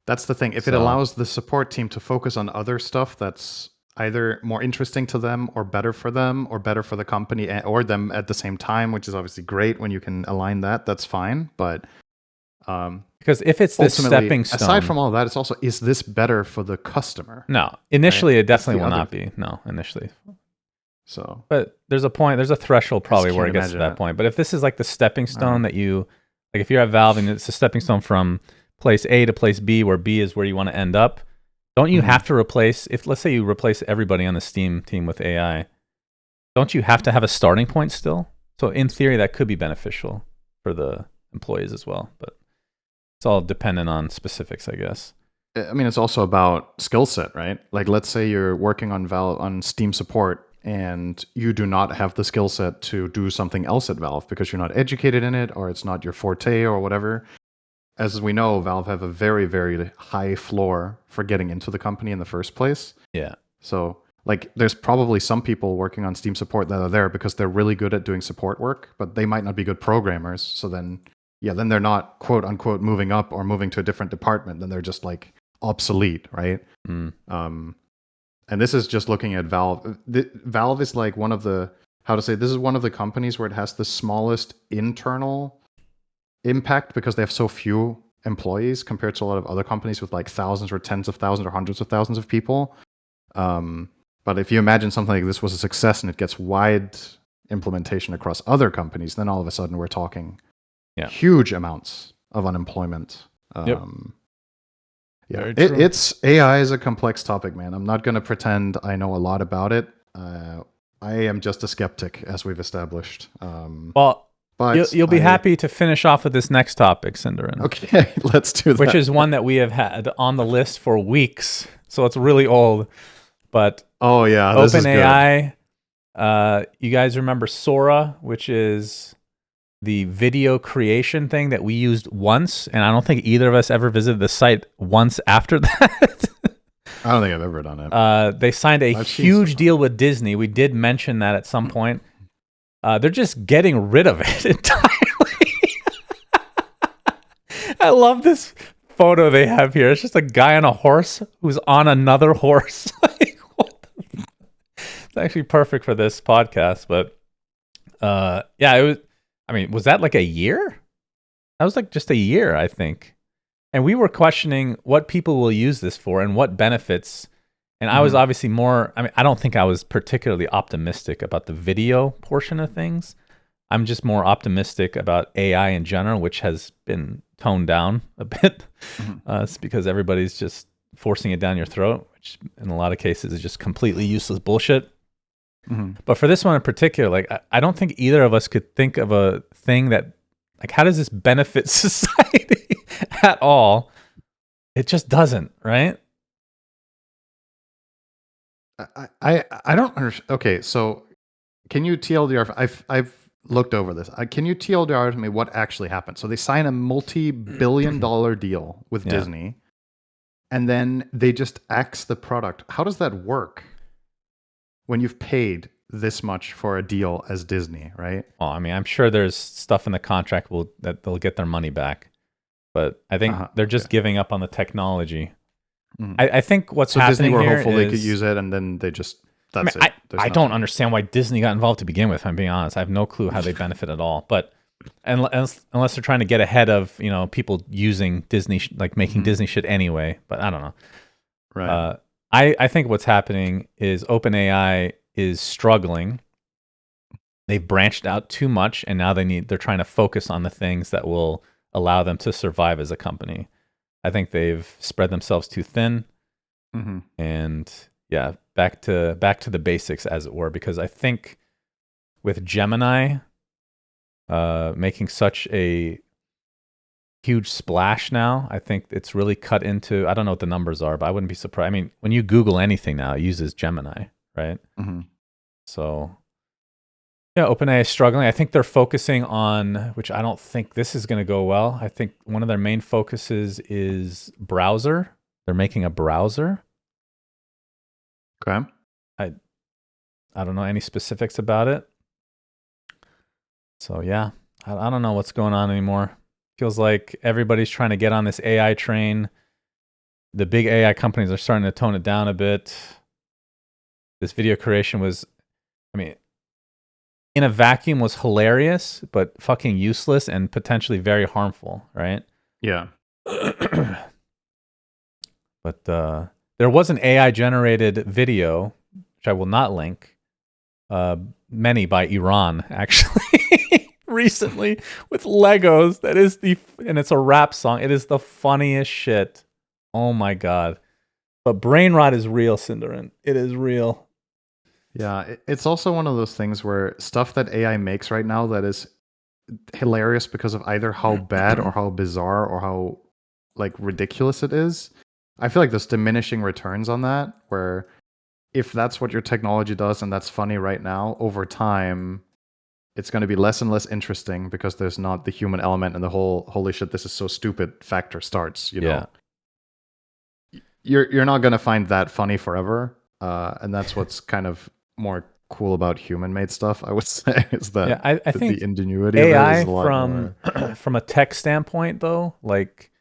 That's the thing. If it allows the support team to focus on other stuff that's either more interesting to them or better for them or better for the company or them at the same time, which is obviously great when you can align that, that's fine. But because if it's this stepping stone, aside from all that, it's also, is this better for the customer? No, initially it definitely will not be. No, initially. So, but there's a threshold probably where it gets to that point. But if this is like the stepping stone that you, like if you're at Valve and it's a stepping stone from place A to place B, where B is where you want to end up, don't you have to replace, if let's say you replace everybody on the Steam team with AI, don't you have to have a starting point still? So in theory, that could be beneficial for the employees as well, but it's all dependent on specifics, I guess. I mean, it's also about skill set, right? Like, let's say you're working on Steam support and you do not have the skill set to do something else at Valve because you're not educated in it or it's not your forte or whatever. As we know, Valve have a very, very high floor for getting into the company in the first place. Yeah. So, like, there's probably some people working on Steam support that are there because they're really good at doing support work, but they might not be good programmers. So then they're not, quote unquote, moving up or moving to a different department. Then they're just like obsolete, right? And this is just looking at Valve. Valve is like one of the, this is one of the companies where it has the smallest internal impact because they have so few employees compared to a lot of other companies with like thousands or tens of thousands or hundreds of thousands of people. But if you imagine something like this was a success and it gets wide implementation across other companies, then all of a sudden we're talking huge amounts of unemployment. It's AI is a complex topic, man. I'm not going to pretend I know a lot about it. I am just a skeptic, as we've established. But you'll be happy to finish off with this next topic, Cinderin. Okay, let's do that. Which is one that we have had on the list for weeks, so it's really old. But OpenAI, you guys remember Sora, which is the video creation thing that we used once, and I don't think either of us ever visited the site once after that. I don't think I've ever done it. They signed a huge deal with Disney. We did mention that at some point. They're just getting rid of it entirely. I love this photo they have here. It's just a guy on a horse who's on another horse. Like, it's actually perfect for this podcast. But it was. I mean, was that like a year? That was like just a year, I think. And we were questioning what people will use this for and what benefits. And I was obviously more, I don't think I was particularly optimistic about the video portion of things. I'm just more optimistic about AI in general, which has been toned down a bit. It's because everybody's just forcing it down your throat, which in a lot of cases is just completely useless bullshit. But for this one in particular, like I don't think either of us could think of a thing that, like, how does this benefit society at all? It just doesn't, right? I don't understand. Okay, so can you TLDR? I've looked over this. Can you TLDR to me what actually happened? So they sign a multi-billion-dollar deal with Disney, and then they just axe the product. How does that work when you've paid this much for a deal as Disney, right? Well, I mean, I'm sure there's stuff in the contract that they'll get their money back, but I think they're just giving up on the technology. I think what's happening Disney were here hopeful is they could use it, and then they just that's it. I nothing. don't understand why Disney got involved to begin with. If I'm being honest, I have no clue how they benefit at all. But unless they're trying to get ahead of people using Disney, like making Disney shit anyway. But I don't know. Right. I think what's happening is OpenAI is struggling. They've branched out too much, and now they're trying to focus on the things that will allow them to survive as a company. I think they've spread themselves too thin. And yeah, back to the basics, as it were, because I think with Gemini making such a huge splash now, I think it's really cut into, I don't know what the numbers are, but I wouldn't be surprised. I mean, when you Google anything now, it uses Gemini, right? So yeah, OpenAI is struggling. I think they're focusing on, which I don't think this is going to go well. I think one of their main focuses is browser. They're making a browser. Okay. I don't know any specifics about it. So yeah, I don't know what's going on anymore. Feels like everybody's trying to get on this AI train. The big AI companies are starting to tone it down a bit. This video creation was, I mean, in a vacuum was hilarious, but fucking useless and potentially very harmful, right? Yeah. But there was an AI generated video, which I will not link, many by Iran, actually, recently with Legos. And it's a rap song. It is the funniest shit. Oh my God. But brain rot is real, Cinderin. It is real. Yeah, it's also one of those things where stuff that AI makes right now that is hilarious because of either how bad or how bizarre or how like ridiculous it is. I feel like there's diminishing returns on that, where if that's what your technology does and that's funny right now, over time it's going to be less and less interesting because there's not the human element, and the whole holy shit, this is so stupid factor starts, you know. You're not going to find that funny forever, and that's what's kind of more cool about human-made stuff, I would say, is that I think the ingenuity AI of it is a lot more... from a tech standpoint, though, like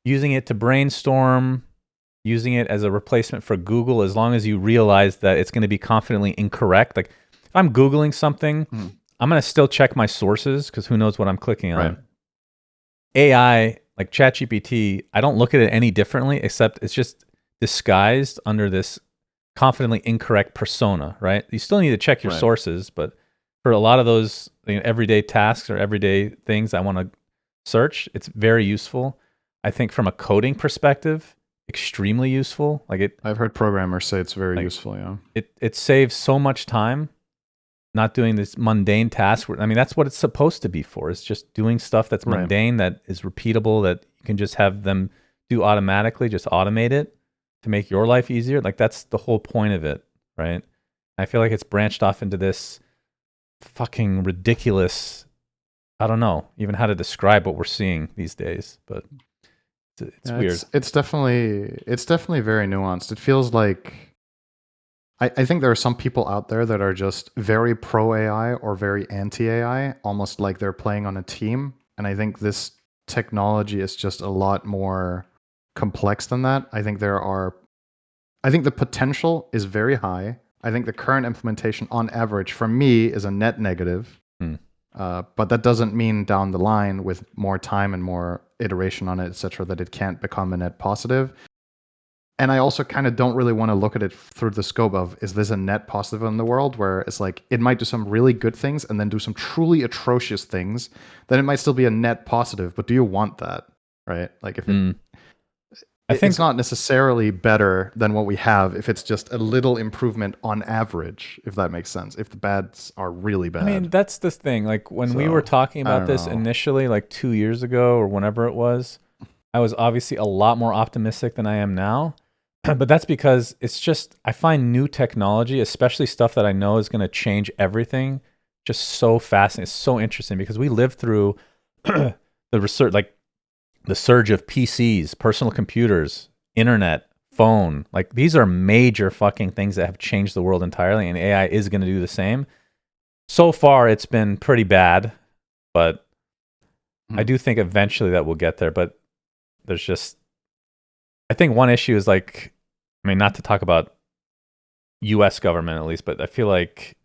using it to brainstorm, using it as a replacement for Google, as long as you realize that it's going to be confidently incorrect. Like if I'm Googling something, I'm going to still check my sources because who knows what I'm clicking on. Right. AI, like ChatGPT, I don't look at it any differently, except it's just disguised under this confidently incorrect persona, right? You still need to check your sources, but for a lot of those everyday tasks or everyday things I want to search, it's very useful. I think from a coding perspective, extremely useful. I've heard programmers say it's very useful. Yeah, it saves so much time not doing this mundane task. I mean, that's what it's supposed to be for. It's just doing stuff that's mundane, that is repeatable, that you can just have them do automatically. Just automate it to make your life easier. Like that's the whole point of it, right? I feel like it's branched off into this fucking ridiculous. I don't know even how to describe what we're seeing these days, but it's weird. It's definitely very nuanced. It feels like I think there are some people out there that are just very pro AI or very anti AI, almost like they're playing on a team. And I think this technology is just a lot more complex than that. I think the potential is very high. I think the current implementation on average for me is a net negative. But that doesn't mean down the line with more time and more iteration on it, etc., that it can't become a net positive. and I also kind of don't really want to look at it through the scope of, is this a net positive in the world, where it's like it might do some really good things and then do some truly atrocious things, then it might still be a net positive. But do you want that, right? Like if I think it's not necessarily better than what we have if it's just a little improvement on average, if that makes sense. If the bads are really bad. I mean, that's the thing. Like when we were talking about this initially, like 2 years ago or whenever it was, I was obviously a lot more optimistic than I am now. But that's because it's just, I find new technology, especially stuff that I know is going to change everything, just so fascinating. It's so interesting because we lived through the research, like the surge of PCs, personal computers, internet, phone. Like these are major fucking things that have changed the world entirely, and AI is going to do the same. So far, it's been pretty bad, but I do think eventually that we'll get there. But there's just, I think one issue is like, I mean, not to talk about U.S. government at least, but I feel like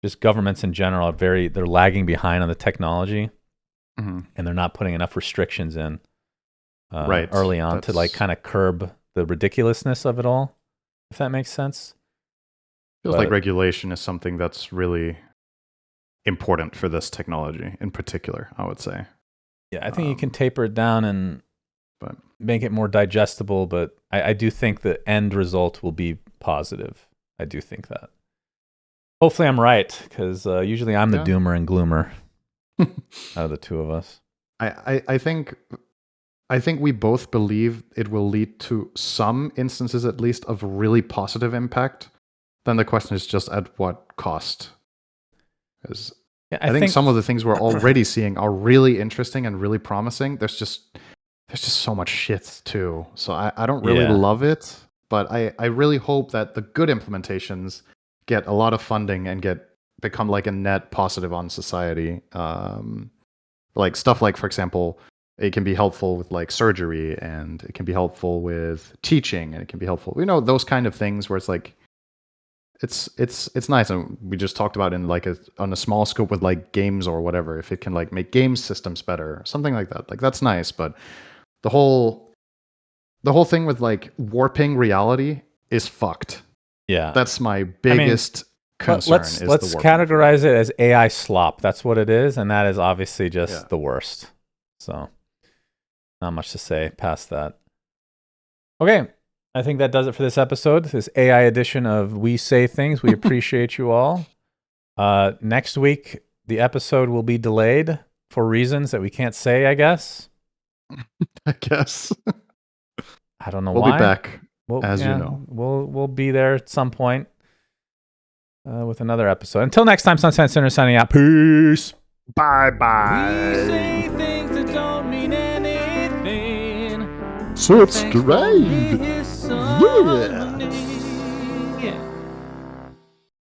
just governments in general are they're lagging behind on the technology, and they're not putting enough restrictions in early on to like kind of curb the ridiculousness of it all, if that makes sense. Feels like regulation is something that's really important for this technology in particular, I would say. Yeah, I think you can taper it down and make it more digestible, but I do think the end result will be positive. I do think that. Hopefully I'm right, because usually I'm the doomer and gloomer out of the two of us. I think we both believe it will lead to some instances, at least, of really positive impact. Then the question is just at what cost? Because I think some of the things we're already seeing are really interesting and really promising. There's just so much shit too. So I don't really love it, but I really hope that the good implementations get a lot of funding and become like a net positive on society. Like stuff like, for example, it can be helpful with like surgery, and it can be helpful with teaching, and it can be helpful, those kind of things where it's like, it's nice. And we just talked about in like on a small scope with like games or whatever, if it can like make game systems better, something like that. Like that's nice, but the whole thing with like warping reality is fucked. Yeah, that's my biggest concern. Let's categorize it as AI slop. That's what it is, and that is obviously just the worst. So, not much to say past that. Okay, I think that does it for this episode. This AI edition of We Say Things. We appreciate you all. Next week, the episode will be delayed for reasons that we can't say, I guess. I guess. I don't know why. We'll be back, as you know. We'll be there at some point with another episode. Until next time, SUNSfan Center signing out. Peace. Bye-bye. We say things that don't mean anything. Subscribe. Yeah.